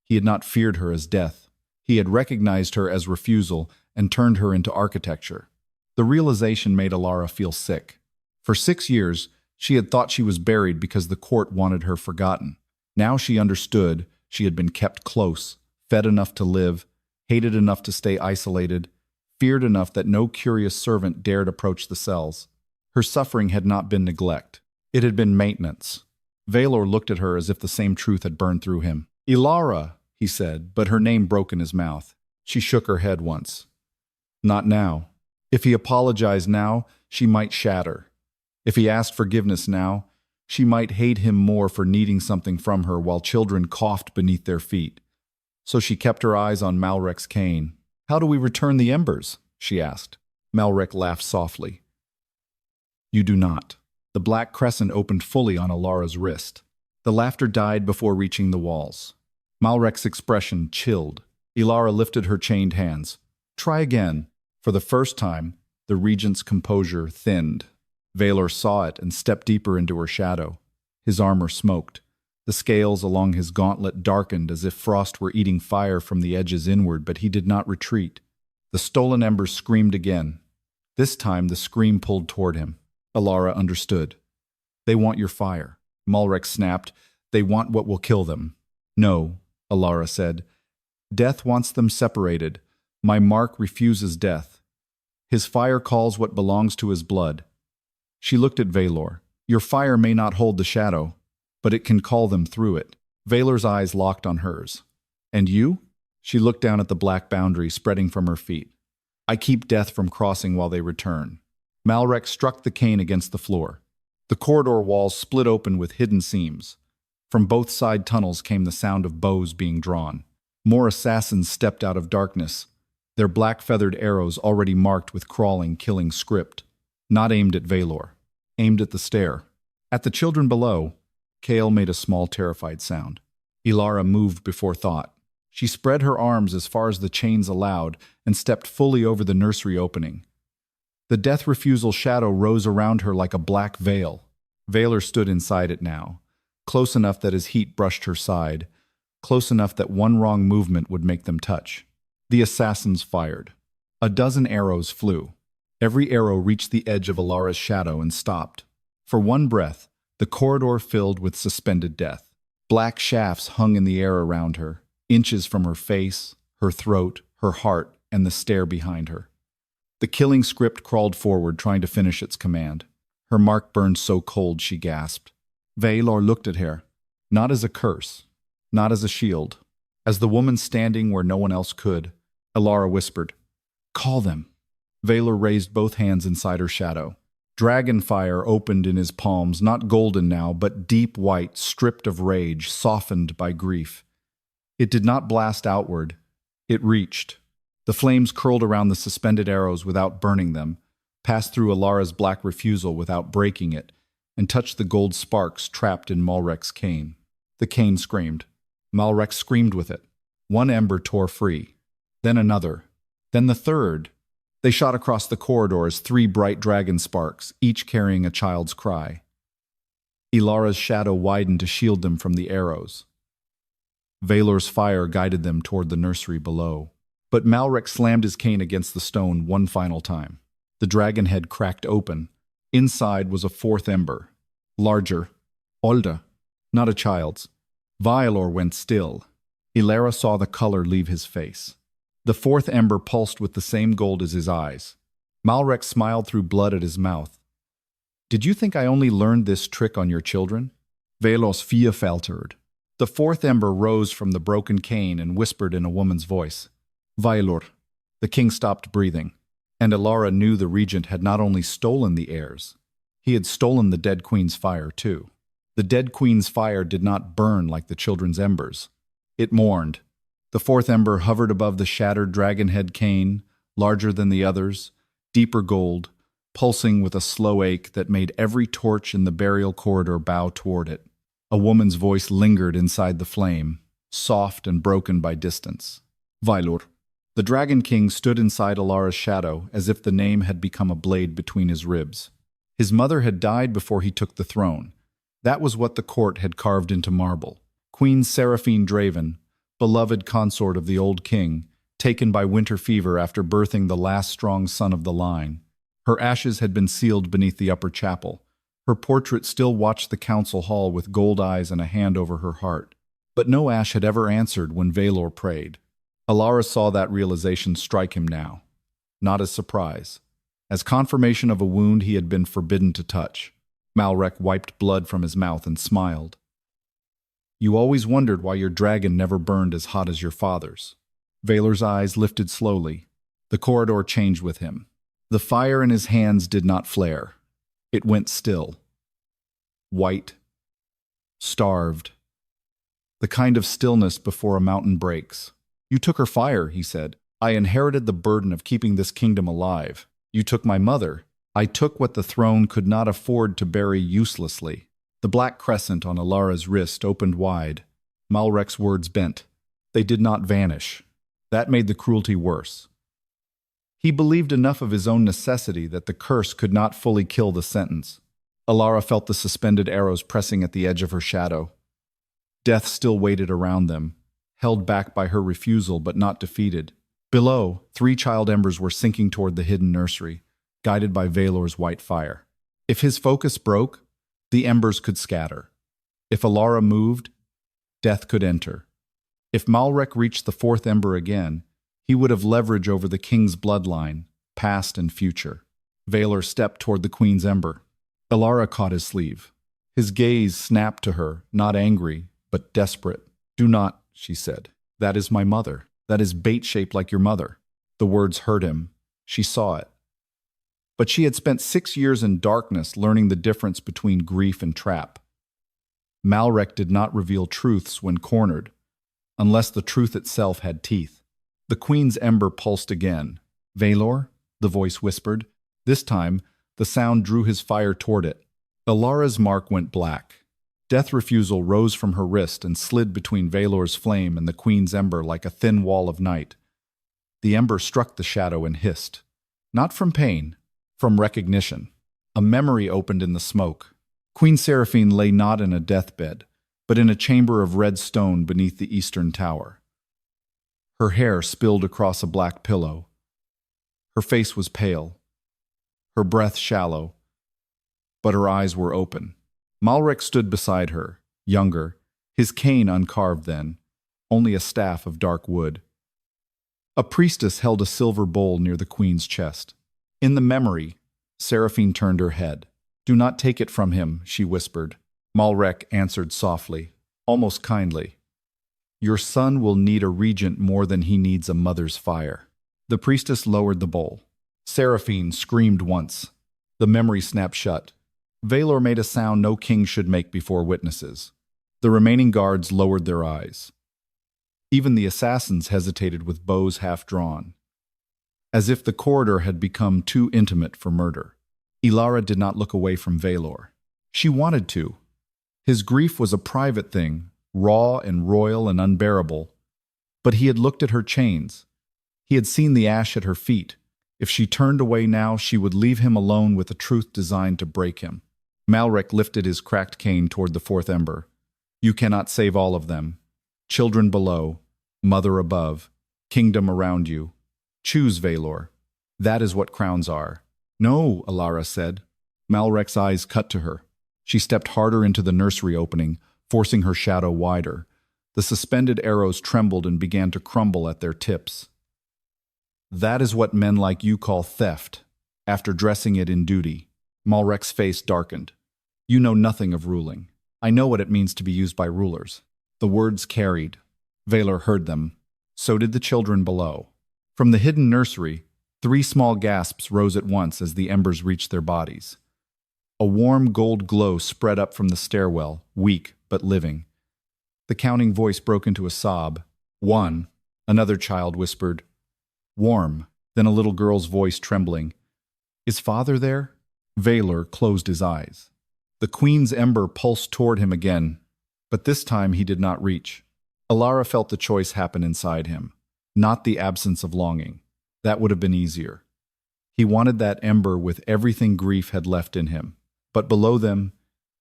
He had not feared her as death. He had recognized her as refusal and turned her into architecture. The realization made Elara feel sick. For 6 years, she had thought she was buried because the court wanted her forgotten. Now she understood she had been kept close, fed enough to live, hated enough to stay isolated, feared enough that no curious servant dared approach the cells. Her suffering had not been neglect. It had been maintenance. Vaelor looked at her as if the same truth had burned through him. Elara, he said, but her name broke in his mouth. She shook her head once. Not now. If he apologized now, she might shatter. If he asked forgiveness now, she might hate him more for needing something from her while children coughed beneath their feet. So she kept her eyes on Malrek's cane. How do we return the embers? She asked. Malrek laughed softly. You do not. The black crescent opened fully on Elara's wrist. The laughter died before reaching the walls. Malrek's expression chilled. Elara lifted her chained hands. Try again. For the first time, the regent's composure thinned. Vaelor saw it and stepped deeper into her shadow. His armor smoked. The scales along his gauntlet darkened as if frost were eating fire from the edges inward, but he did not retreat. The stolen embers screamed again. This time the scream pulled toward him. Elara understood. They want your fire. Malrek snapped. They want what will kill them. No, Elara said. Death wants them separated. My mark refuses death. His fire calls what belongs to his blood. She looked at Vaelor. Your fire may not hold the shadow, but it can call them through it. Vaelor's eyes locked on hers. And you? She looked down at the black boundary spreading from her feet. I keep death from crossing while they return. Malrek struck the cane against the floor. The corridor walls split open with hidden seams. From both side tunnels came the sound of bows being drawn. More assassins stepped out of darkness, their black-feathered arrows already marked with crawling, killing script. Not aimed at Vaelor, aimed at the stair. At the children below, Kale made a small, terrified sound. Elara moved before thought. She spread her arms as far as the chains allowed and stepped fully over the nursery opening. The death refusal shadow rose around her like a black veil. Vaelor stood inside it now, close enough that his heat brushed her side, close enough that one wrong movement would make them touch. The assassins fired. A dozen arrows flew. Every arrow reached the edge of Elara's shadow and stopped. For one breath, the corridor filled with suspended death. Black shafts hung in the air around her, inches from her face, her throat, her heart, and the stair behind her. The killing script crawled forward, trying to finish its command. Her mark burned so cold she gasped. Vaelor looked at her, not as a curse, not as a shield. As the woman standing where no one else could, Elara whispered, "Call them." Vaelor raised both hands inside her shadow. Dragon fire opened in his palms, not golden now, but deep white, stripped of rage, softened by grief. It did not blast outward. It reached. The flames curled around the suspended arrows without burning them, passed through Elara's black refusal without breaking it, and touched the gold sparks trapped in Malrek's cane. The cane screamed. Malrek screamed with it. One ember tore free. Then another. Then the third. They shot across the corridor as 3 bright dragon sparks, each carrying a child's cry. Elara's shadow widened to shield them from the arrows. Vaelor's fire guided them toward the nursery below. But Malrek slammed his cane against the stone one final time. The dragon head cracked open. Inside was a 4th ember. Larger. Older. Not a child's. Vaelor went still. Elara saw the color leave his face. The 4th ember pulsed with the same gold as his eyes. Malrek smiled through blood at his mouth. "Did you think I only learned this trick on your children?" Vaelor's fear faltered. The 4th ember rose from the broken cane and whispered in a woman's voice. "Vaelor." The king stopped breathing, and Elara knew the regent had not only stolen the heirs, he had stolen the dead queen's fire too. The dead queen's fire did not burn like the children's embers. It mourned. The 4th ember hovered above the shattered dragon-head cane, larger than the others, deeper gold, pulsing with a slow ache that made every torch in the burial corridor bow toward it. A woman's voice lingered inside the flame, soft and broken by distance. "Vaelor." The Dragon King stood inside Elara's shadow as if the name had become a blade between his ribs. His mother had died before he took the throne. That was what the court had carved into marble. Queen Seraphine Draven, beloved consort of the old king, taken by winter fever after birthing the last strong son of the line. Her ashes had been sealed beneath the upper chapel. Her portrait still watched the council hall with gold eyes and a hand over her heart. But no ash had ever answered when Vaelor prayed. Elara saw that realization strike him now, not as surprise, as confirmation of a wound he had been forbidden to touch. Malrek wiped blood from his mouth and smiled. "You always wondered why your dragon never burned as hot as your father's." Vaelor's eyes lifted slowly. The corridor changed with him. The fire in his hands did not flare. It went still. White. Starved. The kind of stillness before a mountain breaks. "You took her fire," he said. "I inherited the burden of keeping this kingdom alive. You took my mother. I took what the throne could not afford to bury uselessly." The black crescent on Elara's wrist opened wide. Malrek's words bent. They did not vanish. That made the cruelty worse. He believed enough of his own necessity that the curse could not fully kill the sentence. Elara felt the suspended arrows pressing at the edge of her shadow. Death still waited around them, held back by her refusal but not defeated. Below, 3 child embers were sinking toward the hidden nursery, guided by Vaelor's white fire. If his focus broke, the embers could scatter. If Elara moved, death could enter. If Malrek reached the 4th ember again, he would have leverage over the king's bloodline, past and future. Vaelor stepped toward the queen's ember. Elara caught his sleeve. His gaze snapped to her, not angry, but desperate. "Do not," she said. "That is my mother. That is bait-shaped like your mother." The words hurt him. She saw it. But she had spent 6 years in darkness learning the difference between grief and trap. Malrek did not reveal truths when cornered, unless the truth itself had teeth. The queen's ember pulsed again. "Vaelor?" the voice whispered. This time, the sound drew his fire toward it. Elara's mark went black. Death refusal rose from her wrist and slid between Vaelor's flame and the queen's ember like a thin wall of night. The ember struck the shadow and hissed. Not from pain, from recognition. A memory opened in the smoke. Queen Seraphine lay not in a deathbed, but in a chamber of red stone beneath the eastern tower. Her hair spilled across a black pillow. Her face was pale, her breath shallow, but her eyes were open. Malrek stood beside her, younger, his cane uncarved then, only a staff of dark wood. A priestess held a silver bowl near the queen's chest. In the memory, Seraphine turned her head. "Do not take it from him," she whispered. Malrek answered softly, almost kindly. "Your son will need a regent more than he needs a mother's fire." The priestess lowered the bowl. Seraphine screamed once. The memory snapped shut. Vaelor made a sound no king should make before witnesses. The remaining guards lowered their eyes. Even the assassins hesitated with bows half drawn, as if the corridor had become too intimate for murder. Elara did not look away from Vaelor. She wanted to. His grief was a private thing, raw and royal and unbearable. But he had looked at her chains. He had seen the ash at her feet. If she turned away now, she would leave him alone with a truth designed to break him. Malrek lifted his cracked cane toward the fourth ember. "You cannot save all of them. Children below, mother above, kingdom around you. Choose, Vaelor. That is what crowns are." "No," Elara said. Malrek's eyes cut to her. She stepped harder into the nursery opening, forcing her shadow wider. The suspended arrows trembled and began to crumble at their tips. "That is what men like you call theft, after dressing it in duty." Malrek's face darkened. "You know nothing of ruling. I know what it means to be used by rulers." The words carried. Vaelor heard them. So did the children below. From the hidden nursery, 3 small gasps rose at once as the embers reached their bodies. A warm gold glow spread up from the stairwell, weak but living. The counting voice broke into a sob. "1," another child whispered. "Warm," then a little girl's voice trembling. "Is father there?" Vaelor closed his eyes. The queen's ember pulsed toward him again, but this time he did not reach. Elara felt the choice happen inside him, not the absence of longing. That would have been easier. He wanted that ember with everything grief had left in him. But below them,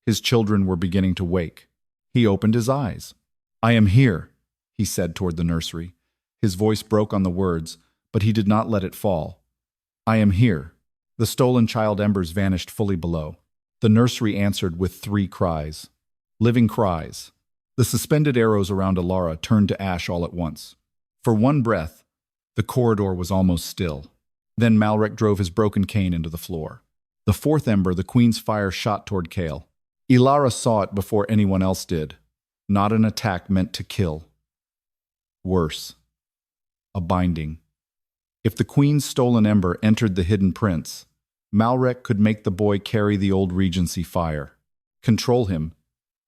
his children were beginning to wake. He opened his eyes. "I am here," he said toward the nursery. His voice broke on the words, but he did not let it fall. "I am here." The stolen child embers vanished fully below. The nursery answered with 3 cries. Living cries. The suspended arrows around Elara turned to ash all at once. For one breath, the corridor was almost still. Then Malrek drove his broken cane into the floor. The 4th ember, the queen's fire, shot toward Kael. Elara saw it before anyone else did. Not an attack meant to kill. Worse. A binding. If the queen's stolen ember entered the hidden prince, Malrek could make the boy carry the old regency fire. Control him.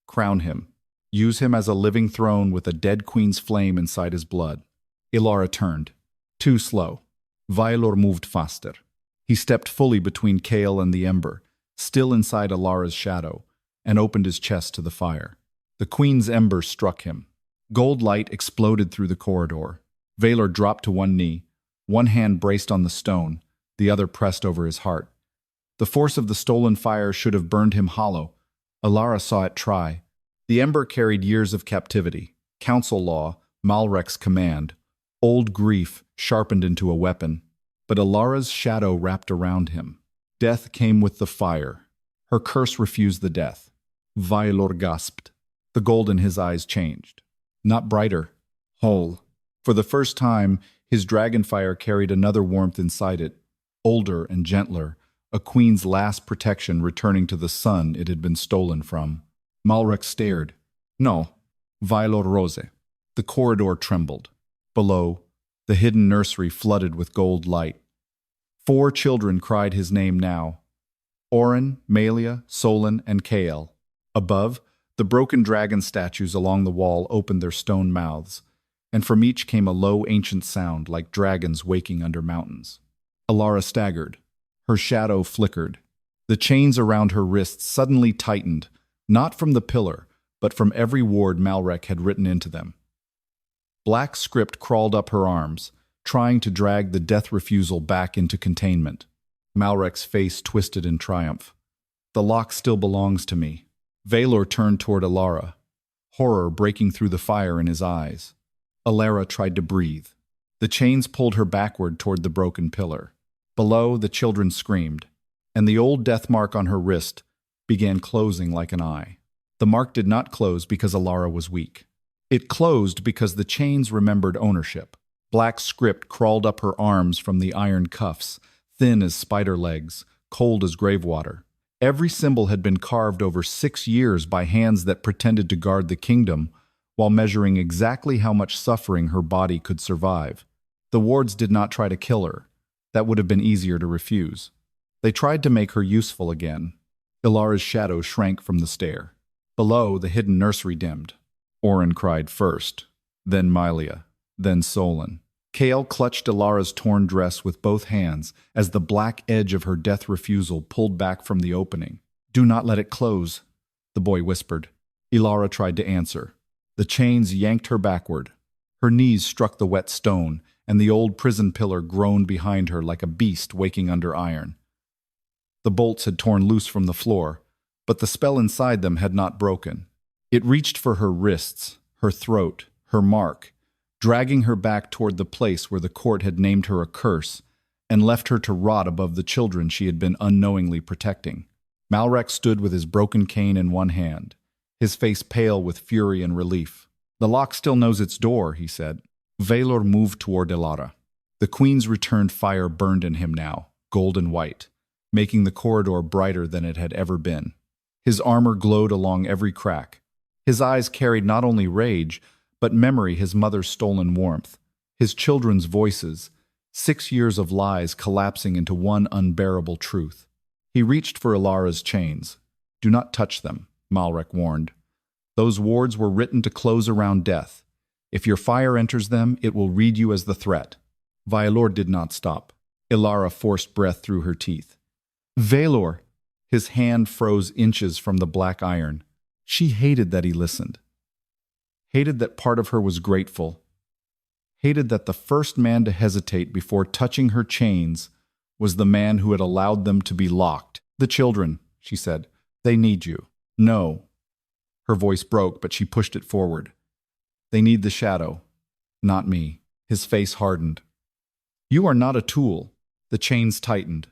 Crown him. Use him as a living throne with a dead queen's flame inside his blood. Elara turned. Too slow. Vaelor moved faster. He stepped fully between Kael and the ember, still inside Elara's shadow, and opened his chest to the fire. The queen's ember struck him. Gold light exploded through the corridor. Vaelor dropped to one knee, one hand braced on the stone, the other pressed over his heart. The force of the stolen fire should have burned him hollow. Elara saw it try. The ember carried years of captivity, council law, Malrek's command, old grief sharpened into a weapon. But Elara's shadow wrapped around him. Death came with the fire. Her curse refused the death. Vaelor gasped. The gold in his eyes changed. Not brighter, whole. For the first time, his dragonfire carried another warmth inside it, older and gentler, a queen's last protection returning to the sun it had been stolen from. Malrek stared. "No." Vaelor rose. The corridor trembled. Below, the hidden nursery flooded with gold light. 4 children cried his name now. Oren, Malia, Solon, and Kael. Above, the broken dragon statues along the wall opened their stone mouths, and from each came a low ancient sound like dragons waking under mountains. Elara staggered. Her shadow flickered. The chains around her wrists suddenly tightened, not from the pillar, but from every ward Malrek had written into them. Black script crawled up her arms, trying to drag the death refusal back into containment. Malrek's face twisted in triumph. The lock still belongs to me. Vaelor turned toward Elara, horror breaking through the fire in his eyes. Elara tried to breathe. The chains pulled her backward toward the broken pillar. Below, the children screamed, and the old death mark on her wrist began closing like an eye. The mark did not close because Elara was weak. It closed because the chains remembered ownership. Black script crawled up her arms from the iron cuffs, thin as spider legs, cold as grave water. Every symbol had been carved over 6 years by hands that pretended to guard the kingdom, while measuring exactly how much suffering her body could survive. The wards did not try to kill her. That would have been easier to refuse. They tried to make her useful again. Ilara's shadow shrank from the stair. Below, the hidden nursery dimmed. Oren cried first, then Mylia, then Solon. Kale clutched Ilara's torn dress with both hands as the black edge of her death refusal pulled back from the opening. "Do not let it close," the boy whispered. Elara tried to answer. The chains yanked her backward. Her knees struck the wet stone, and the old prison pillar groaned behind her like a beast waking under iron. The bolts had torn loose from the floor, but the spell inside them had not broken. It reached for her wrists, her throat, her mark, dragging her back toward the place where the court had named her a curse and left her to rot above the children she had been unknowingly protecting. Malrek stood with his broken cane in one hand, his face pale with fury and relief. "The lock still knows its door," he said. Vaelor moved toward Elara. The queen's returned fire burned in him now, golden white, making the corridor brighter than it had ever been. His armor glowed along every crack. His eyes carried not only rage, but memory, his mother's stolen warmth, his children's voices, 6 years of lies collapsing into one unbearable truth. He reached for Ilara's chains. "Do not touch them," Malrek warned. "Those wards were written to close around death. If your fire enters them, it will read you as the threat." Vaelor did not stop. Elara forced breath through her teeth. "Vaelor!" His hand froze inches from the black iron. She hated that he listened. Hated that part of her was grateful. Hated that the first man to hesitate before touching her chains was the man who had allowed them to be locked. "The children," she said. "They need you." "No." Her voice broke, but she pushed it forward. "They need the shadow, not me." His face hardened. "You are not a tool." The chains tightened.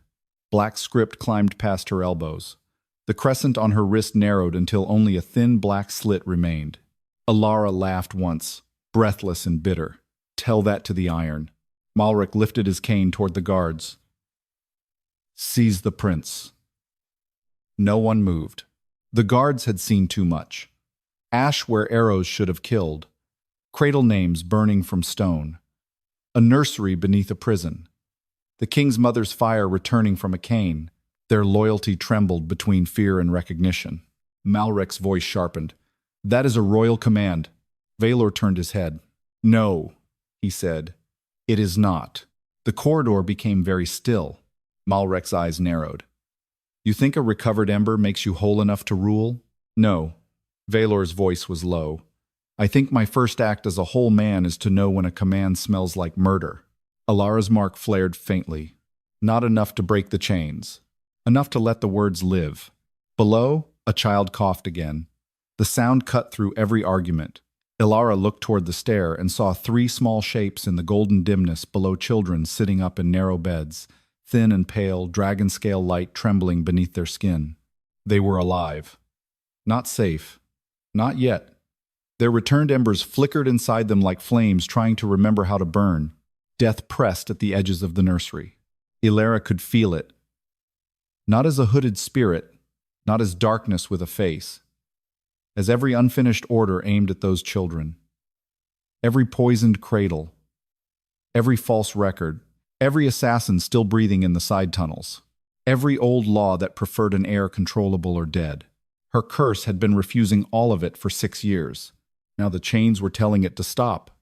Black script climbed past her elbows. The crescent on her wrist narrowed until only a thin black slit remained. Elara laughed once, breathless and bitter. "Tell that to the iron." Malrek lifted his cane toward the guards. "Seize the prince." No one moved. The guards had seen too much. Ash where arrows should have killed. Cradle names burning from stone. A nursery beneath a prison. The king's mother's fire returning from a cane. Their loyalty trembled between fear and recognition. Malrek's voice sharpened. "That is a royal command." Vaelor turned his head. "No," he said. "It is not." The corridor became very still. Malrek's eyes narrowed. "You think a recovered ember makes you whole enough to rule?" "No." Vaelor's voice was low. "I think my first act as a whole man is to know when a command smells like murder." Elara's mark flared faintly. Not enough to break the chains. Enough to let the words live. Below, a child coughed again. The sound cut through every argument. Elara looked toward the stair and saw 3 small shapes in the golden dimness below, children sitting up in narrow beds, thin and pale, dragon-scale light trembling beneath their skin. They were alive. Not safe. Not yet. Their returned embers flickered inside them like flames trying to remember how to burn. Death pressed at the edges of the nursery. Elara could feel it. Not as a hooded spirit, not as darkness with a face. As every unfinished order aimed at those children. Every poisoned cradle. Every false record. Every assassin still breathing in the side tunnels. Every old law that preferred an heir controllable or dead. Her curse had been refusing all of it for 6 years. Now the chains were telling it to stop.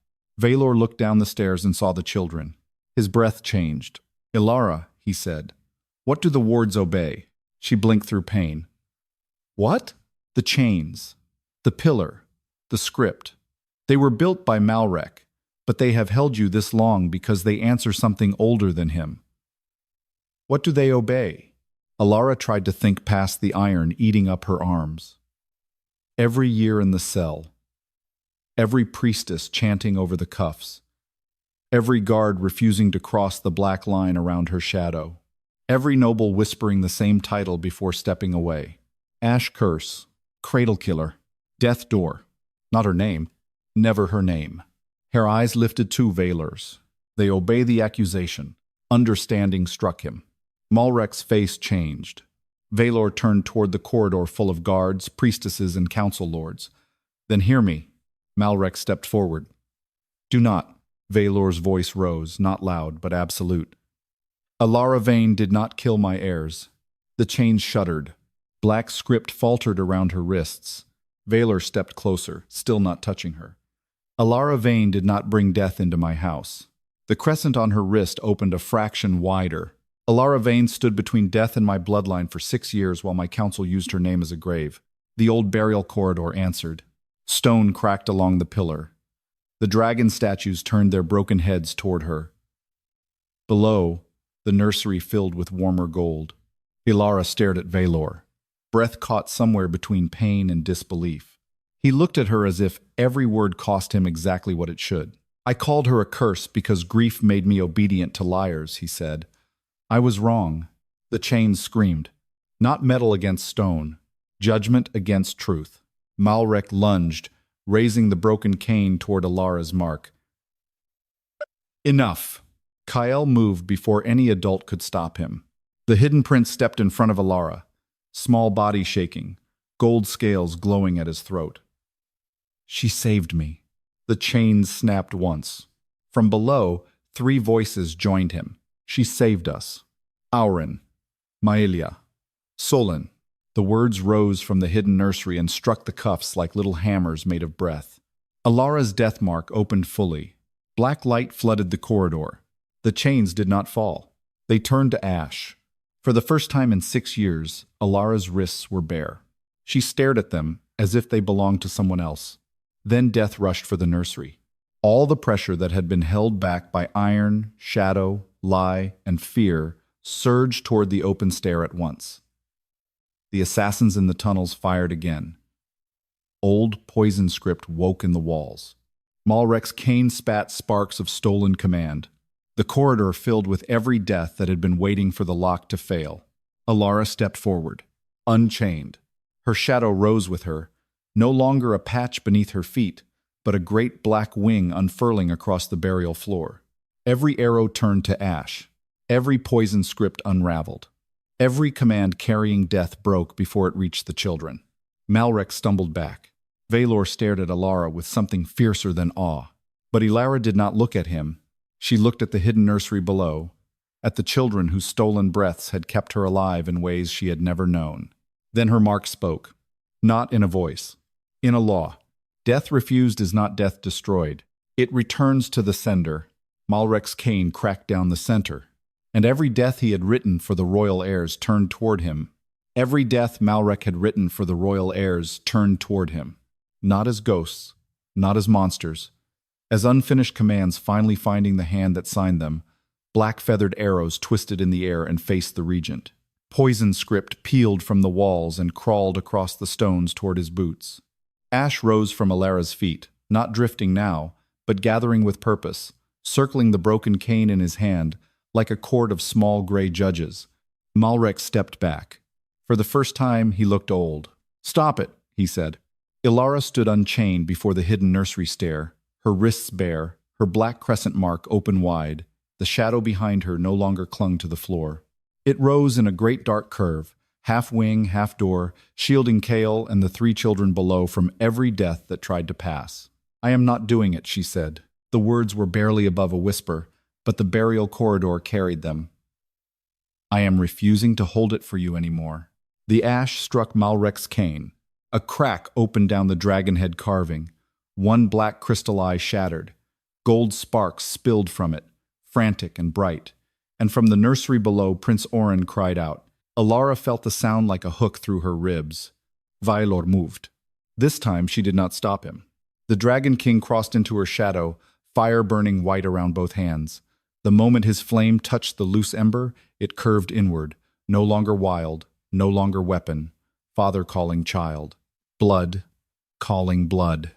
Vaelor looked down the stairs and saw the children. His breath changed. "Elara," he said, "what do the wards obey?" She blinked through pain. "What?" "The chains. The pillar, the script. They were built by Malrek, but they have held you this long because they answer something older than him. What do they obey? Elara tried to think past the iron eating up her arms. Every year in the cell. Every priestess chanting over the cuffs. Every guard refusing to cross the black line around her shadow. Every noble whispering the same title before stepping away. Ash Curse, Cradle Killer, Death Door. Not her name, never her name. Her eyes lifted to Vaelor's. They obey the accusation. Understanding struck him. Malrek's face changed. Vaelor turned toward the corridor full of guards, priestesses, and council lords. Then hear me. Malrek stepped forward. Do not. Vaelor's voice rose, not loud, but absolute. Elara Veyne did not kill my heirs. The chains shuddered. Black script faltered around her wrists. Vaelor stepped closer, still not touching her. Elara Veyne did not bring death into my house. The crescent on her wrist opened a fraction wider. Elara Veyne stood between death and my bloodline for 6 years while my council used her name as a grave. The old burial corridor answered. Stone cracked along the pillar. The dragon statues turned their broken heads toward her. Below, the nursery filled with warmer gold. Elara stared at Vaelor, breath caught somewhere between pain and disbelief. He looked at her as if every word cost him exactly what it should. I called her a curse because grief made me obedient to liars, he said. I was wrong. The chains screamed. Not metal against stone, judgment against truth. Malrek lunged, raising the broken cane toward Elara's mark. Enough. Kael moved before any adult could stop him. The hidden prince stepped in front of Elara, small body shaking, gold scales glowing at his throat. She saved me. The chains snapped once. From below, 3 voices joined him. She saved us. Auren, Maelia, Solon. The words rose from the hidden nursery and struck the cuffs like little hammers made of breath. Elara's death mark opened fully. Black light flooded the corridor. The chains did not fall. They turned to ash. For the first time in 6 years, Elara's wrists were bare. She stared at them as if they belonged to someone else. Then death rushed for the nursery. All the pressure that had been held back by iron, shadow, lie, and fear surged toward the open stair at once. The assassins in the tunnels fired again. Old poison script woke in the walls. Malrek's cane spat sparks of stolen command. The corridor filled with every death that had been waiting for the lock to fail. Elara stepped forward, unchained. Her shadow rose with her, no longer a patch beneath her feet, but a great black wing unfurling across the burial floor. Every arrow turned to ash. Every poison script unraveled. Every command carrying death broke before it reached the children. Malrek stumbled back. Vaelor stared at Elara with something fiercer than awe. But Elara did not look at him. She looked at the hidden nursery below, at the children whose stolen breaths had kept her alive in ways she had never known. Then her mark spoke, not in a voice, in a law. Death refused is not death destroyed. It returns to the sender. Malrek's cane cracked down the center, and every death he had written for the royal heirs turned toward him. Every death Malrek had written for the royal heirs turned toward him, not as ghosts, not as monsters, as unfinished commands finally finding the hand that signed them. Black-feathered arrows twisted in the air and faced the regent. Poison script peeled from the walls and crawled across the stones toward his boots. Ash rose from Elara's feet, not drifting now, but gathering with purpose, circling the broken cane in his hand like a court of small gray judges. Malrek stepped back. For the first time, he looked old. "Stop it," he said. Elara stood unchained before the hidden nursery stair, her wrists bare, her black crescent mark open wide. The shadow behind her no longer clung to the floor. It rose in a great dark curve, half wing, half door, shielding Kael and the 3 children below from every death that tried to pass. "I am not doing it," she said. The words were barely above a whisper, but the burial corridor carried them. "I am refusing to hold it for you anymore." The ash struck Malrek's cane. A crack opened down the dragon-head carving. One black crystal eye shattered. Gold sparks spilled from it, frantic and bright. And from the nursery below, Prince Oren cried out. Elara felt the sound like a hook through her ribs. Vaelor moved. This time she did not stop him. The Dragon King crossed into her shadow, fire burning white around both hands. The moment his flame touched the loose ember, it curved inward, no longer wild, no longer weapon, father calling child. Blood, calling blood.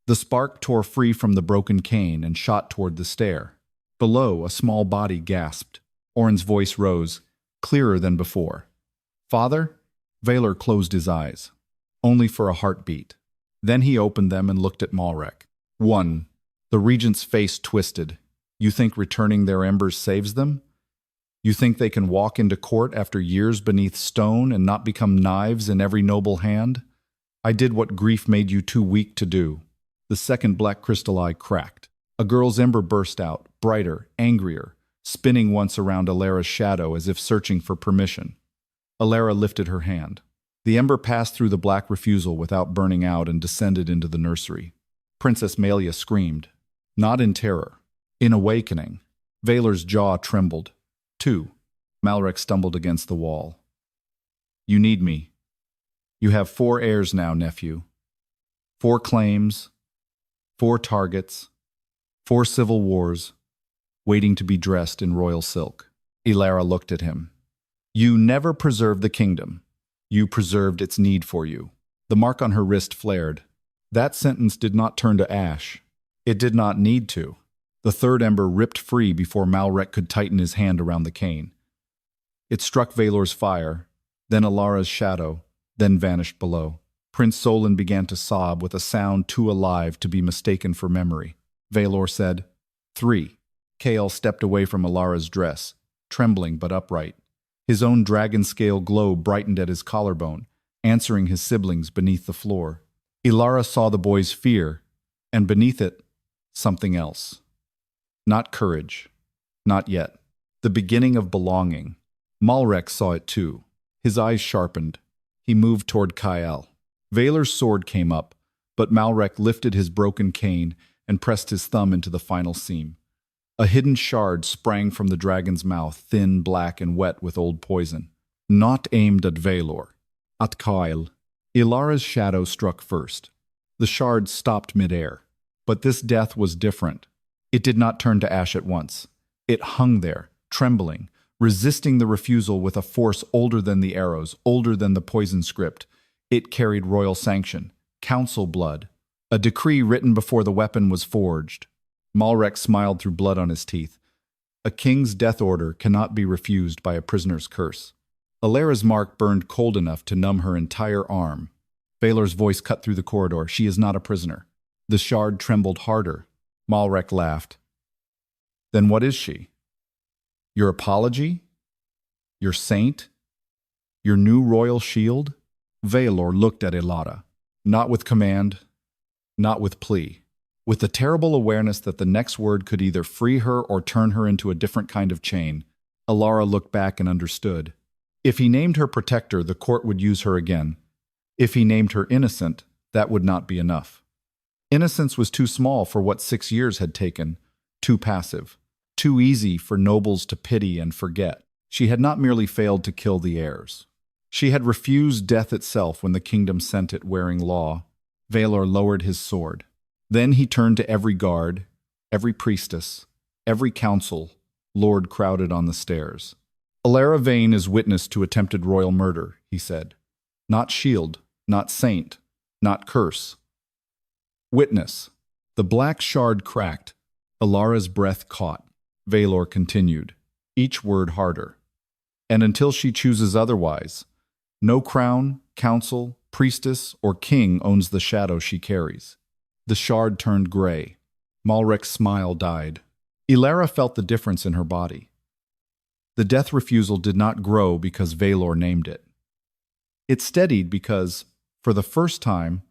The spark tore free from the broken cane and shot toward the stair. Below, a small body gasped. Ornn's voice rose, clearer than before. Father? Vaelor closed his eyes, only for a heartbeat. Then he opened them and looked at Malrek. 1. The regent's face twisted. You think returning their embers saves them? You think they can walk into court after years beneath stone and not become knives in every noble hand? I did what grief made you too weak to do. The second black crystal eye cracked. A girl's ember burst out, brighter, angrier, spinning once around Elara's shadow as if searching for permission. Elara lifted her hand. The ember passed through the black refusal without burning out and descended into the nursery. Princess Malia screamed, not in terror, in awakening. Vaelor's jaw trembled. 2. Malrek stumbled against the wall. You need me. You have 4 heirs now, nephew. 4 claims, 4 targets, 4 civil wars, waiting to be dressed in royal silk. Elara looked at him. You never preserved the kingdom. You preserved its need for you. The mark on her wrist flared. That sentence did not turn to ash. It did not need to. The third ember ripped free before Malrek could tighten his hand around the cane. It struck Vaelor's fire, then Elara's shadow, then vanished below. Prince Solon began to sob with a sound too alive to be mistaken for memory. Vaelor said, 3. Kael stepped away from Elara's dress, trembling but upright. His own dragon-scale glow brightened at his collarbone, answering his siblings beneath the floor. Elara saw the boy's fear, and beneath it, something else. Not courage. Not yet. The beginning of belonging. Malrek saw it too. His eyes sharpened. He moved toward Kael. Vaelor's sword came up, but Malrek lifted his broken cane and pressed his thumb into the final seam. A hidden shard sprang from the dragon's mouth, thin, black, and wet with old poison. Not aimed at Vaelor. At Kael. Elara's shadow struck first. The shard stopped midair. But this death was different. It did not turn to ash at once. It hung there, trembling, resisting the refusal with a force older than the arrows, older than the poison script. It carried royal sanction, council blood, a decree written before the weapon was forged. Malrek smiled through blood on his teeth. A king's death order cannot be refused by a prisoner's curse. Elara's mark burned cold enough to numb her entire arm. Vaelor's voice cut through the corridor. She is not a prisoner. The shard trembled harder. Malrek laughed. Then what is she? Your apology? Your saint? Your new royal shield? Vaelor looked at Elara, not with command, not with plea, with the terrible awareness that the next word could either free her or turn her into a different kind of chain. Elara looked back and understood. If he named her protector, the court would use her again. If he named her innocent, that would not be enough. Innocence was too small for what 6 years had taken, too passive, too easy for nobles to pity and forget. She had not merely failed to kill the heirs. She had refused death itself when the kingdom sent it wearing law. Vaelor lowered his sword. Then he turned to every guard, every priestess, every council, lord crowded on the stairs. Elara Veyne is witness to attempted royal murder, he said. Not shield, not saint, not curse. Witness. The black shard cracked. Elara's breath caught. Vaelor continued, each word harder. And until she chooses otherwise, no crown, council, priestess, or king owns the shadow she carries. The shard turned gray. Malrek's smile died. Elara felt the difference in her body. The death refusal did not grow because Vaelor named it. It steadied because, for the first time,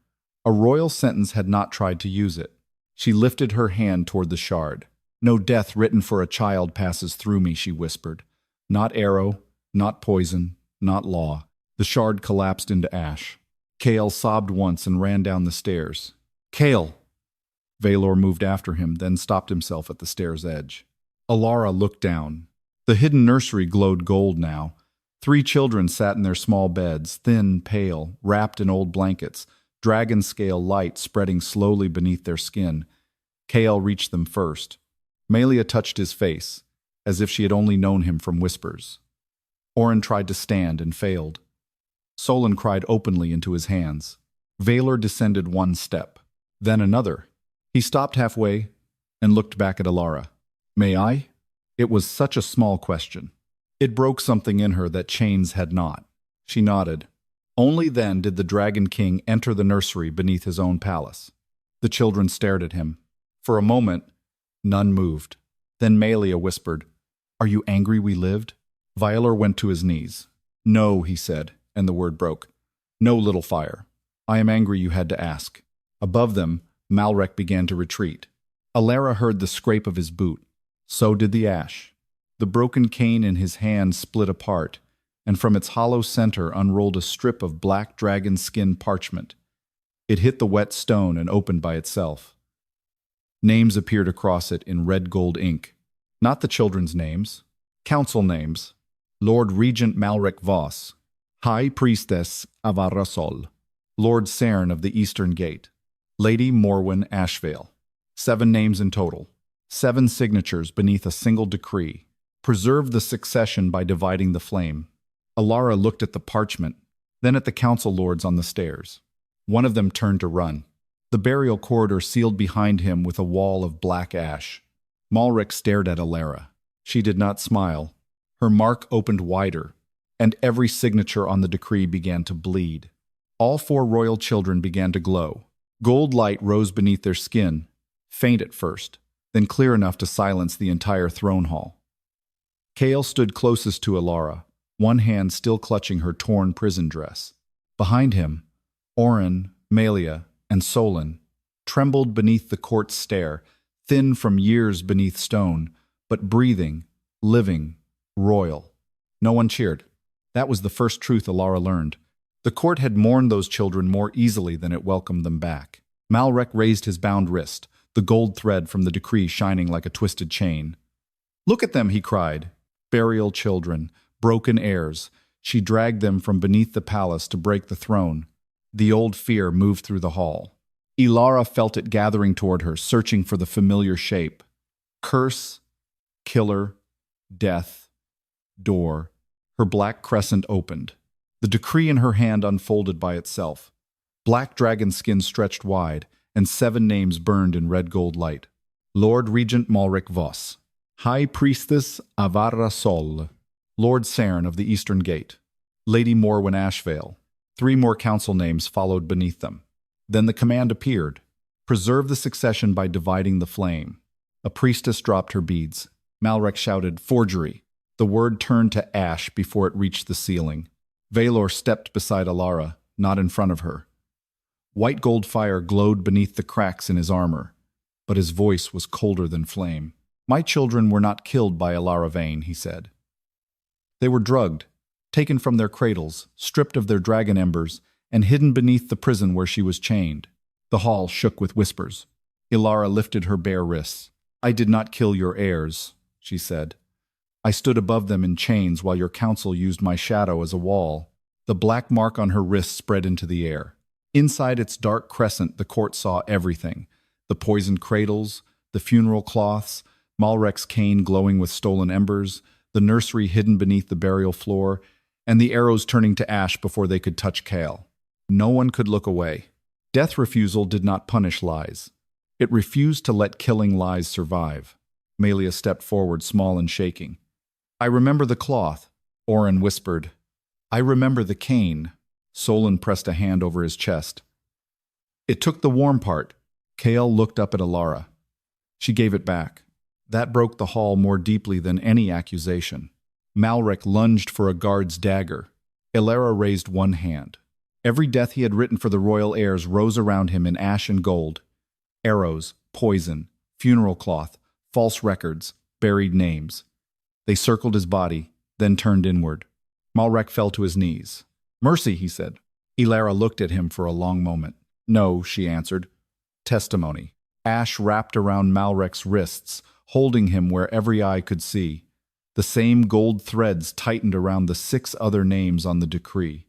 a royal sentence had not tried to use it. She lifted her hand toward the shard. No death written for a child passes through me, she whispered. Not arrow, not poison, not law. The shard collapsed into ash. Kael sobbed once and ran down the stairs. Kael! Vaelor moved after him, then stopped himself at the stair's edge. Elara looked down. The hidden nursery glowed gold now. 3 children sat in their small beds, thin, pale, wrapped in old blankets, dragon scale light spreading slowly beneath their skin. Kael reached them first. Malia touched his face, as if she had only known him from whispers. Oren tried to stand and failed. Solon cried openly into his hands. Vaelor descended one step, then another. He stopped halfway and looked back at Elara. "May I?" It was such a small question. It broke something in her that chains had not. She nodded. Only then did the Dragon King enter the nursery beneath his own palace. The children stared at him. For a moment, none moved. Then Malia whispered, "Are you angry we lived?" Vaelor went to his knees. "No," he said, and the word broke. "No, little fire. I am angry you had to ask." Above them, Malrek began to retreat. Elara heard the scrape of his boot. So did the ash. The broken cane in his hand split apart, and from its hollow center unrolled a strip of black dragon skin parchment. It hit the wet stone and opened by itself. Names appeared across it in red gold ink. Not the children's names. Council names. Lord Regent Malrek Voss, High Priestess Avarasol, Lord Cern of the Eastern Gate, Lady Morwen Ashvale. 7 names in total. 7 signatures beneath a single decree. Preserve the succession by dividing the flame. Elara looked at the parchment, then at the council lords on the stairs. One of them turned to run. The burial corridor sealed behind him with a wall of black ash. Malrek stared at Elara. She did not smile. Her mark opened wider, and every signature on the decree began to bleed. All 4 royal children began to glow. Gold light rose beneath their skin, faint at first, then clear enough to silence the entire throne hall. Kael stood closest to Elara, one hand still clutching her torn prison dress. Behind him, Oren, Malia, and Solon trembled beneath the court's stare, thin from years beneath stone, but breathing, living, royal. No one cheered. That was the first truth Elara learned. The court had mourned those children more easily than it welcomed them back. Malrek raised his bound wrist, the gold thread from the decree shining like a twisted chain. "Look at them," he cried. Burial children, broken heirs. She dragged them from beneath the palace to break the throne. The old fear moved through the hall. Elara felt it gathering toward her, searching for the familiar shape. Curse, killer, death, door. Her black crescent opened. The decree in her hand unfolded by itself. Black dragon skin stretched wide, and 7 names burned in red gold light. Lord Regent Malrek Voss, High Priestess Avarra Sol, Lord Cern of the Eastern Gate, Lady Morwen Ashvale. 3 more council names followed beneath them. Then the command appeared. Preserve the succession by dividing the flame. A priestess dropped her beads. Malrek shouted, "Forgery!" The word turned to ash before it reached the ceiling. Vaelor stepped beside Elara, not in front of her. White gold fire glowed beneath the cracks in his armor, but his voice was colder than flame. "My children were not killed by Elara Veyne," he said. "They were drugged, taken from their cradles, stripped of their dragon embers, and hidden beneath the prison where she was chained." The hall shook with whispers. Elara lifted her bare wrists. "I did not kill your heirs," she said. "I stood above them in chains while your council used my shadow as a wall." The black mark on her wrist spread into the air. Inside its dark crescent, the court saw everything. The poisoned cradles, the funeral cloths, Malrek's cane glowing with stolen embers, the nursery hidden beneath the burial floor, and the arrows turning to ash before they could touch Kael. No one could look away. Death refusal did not punish lies. It refused to let killing lies survive. Malia stepped forward, small and shaking. "I remember the cloth," Oren whispered. "I remember the cane." Solon pressed a hand over his chest. "It took the warm part." Kael looked up at Elara. She gave it back. That broke the hall more deeply than any accusation. Malrek lunged for a guard's dagger. Elara raised one hand. Every death he had written for the royal heirs rose around him in ash and gold. Arrows, poison, funeral cloth, false records, buried names. They circled his body, then turned inward. Malrek fell to his knees. "Mercy," he said. Elara looked at him for a long moment. "No," she answered. "Testimony." Ash wrapped around Malrek's wrists, holding him where every eye could see. The same gold threads tightened around the 6 other names on the decree.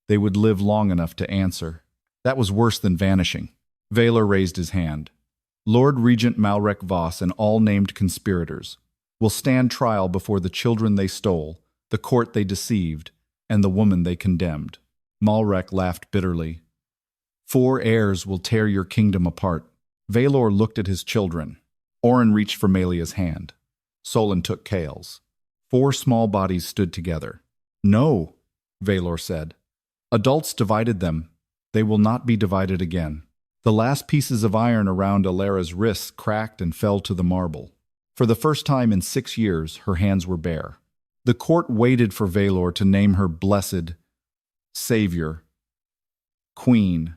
They would live long enough to answer. That was worse than vanishing. Vaelor raised his hand. Lord Regent Malrek Voss and all named conspirators will stand trial before the children they stole, the court they deceived, and the woman they condemned. Malrek laughed bitterly. 4 heirs will tear your kingdom apart. Vaelor looked at his children. Orin reached for Melia's hand. Solon took Kael's. 4 small bodies stood together. No, Vaelor said. Adults divided them. They will not be divided again. The last pieces of iron around Elara's wrists cracked and fell to the marble. For the first time in 6 years, her hands were bare. The court waited for Vaelor to name her blessed, savior, queen,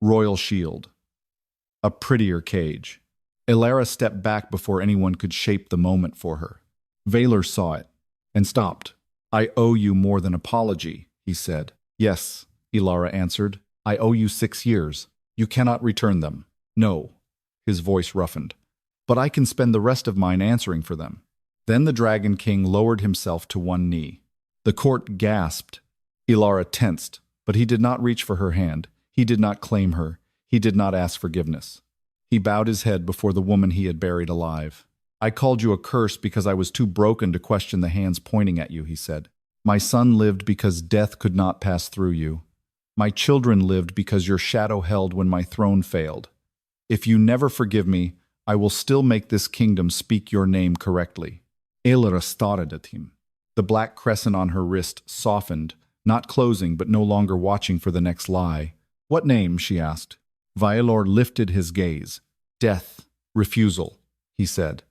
royal shield. A prettier cage. Elara stepped back before anyone could shape the moment for her. Vaelor saw it and stopped. I owe you more than apology, he said. Yes, Elara answered. I owe you 6 years. You cannot return them. No, his voice roughened. But I can spend the rest of mine answering for them. Then the Dragon King lowered himself to one knee. The court gasped. Elara tensed, but he did not reach for her hand. He did not claim her. He did not ask forgiveness. He bowed his head before the woman he had buried alive. I called you a curse because I was too broken to question the hands pointing at you, he said. My son lived because death could not pass through you. My children lived because your shadow held when my throne failed. If you never forgive me, I will still make this kingdom speak your name correctly. Elara stared at him. The black crescent on her wrist softened, not closing but no longer watching for the next lie. What name? She asked. Vaelor lifted his gaze. Death, refusal, he said.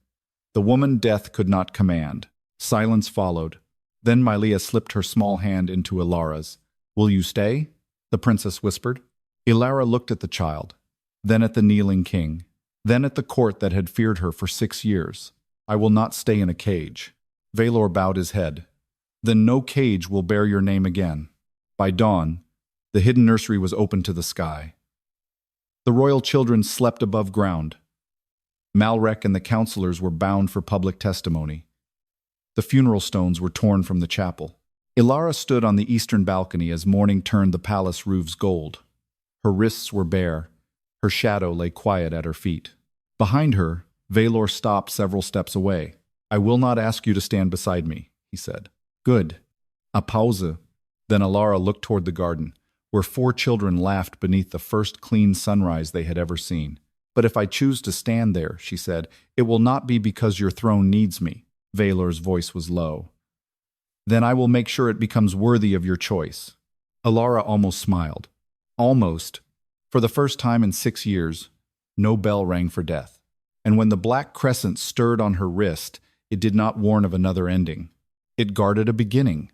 The woman death could not command. Silence followed. Then Mylea slipped her small hand into Elara's. Will you stay? The princess whispered. Elara looked at the child, then at the kneeling king, then at the court that had feared her for 6 years. I will not stay in a cage. Vaelor bowed his head. Then no cage will bear your name again. By dawn, the hidden nursery was open to the sky. The royal children slept above ground. Malrek and the counselors were bound for public testimony. The funeral stones were torn from the chapel. Elara stood on the eastern balcony as morning turned the palace roofs gold. Her wrists were bare. Her shadow lay quiet at her feet. Behind her, Vaelor stopped several steps away. I will not ask you to stand beside me, he said. Good. A pause. Then Elara looked toward the garden, where 4 children laughed beneath the first clean sunrise they had ever seen. But if I choose to stand there, she said, it will not be because your throne needs me. Vaelor's voice was low. Then I will make sure it becomes worthy of your choice. Elara almost smiled. Almost. For the first time in 6 years, no bell rang for death. And when the black crescent stirred on her wrist, it did not warn of another ending. It guarded a beginning.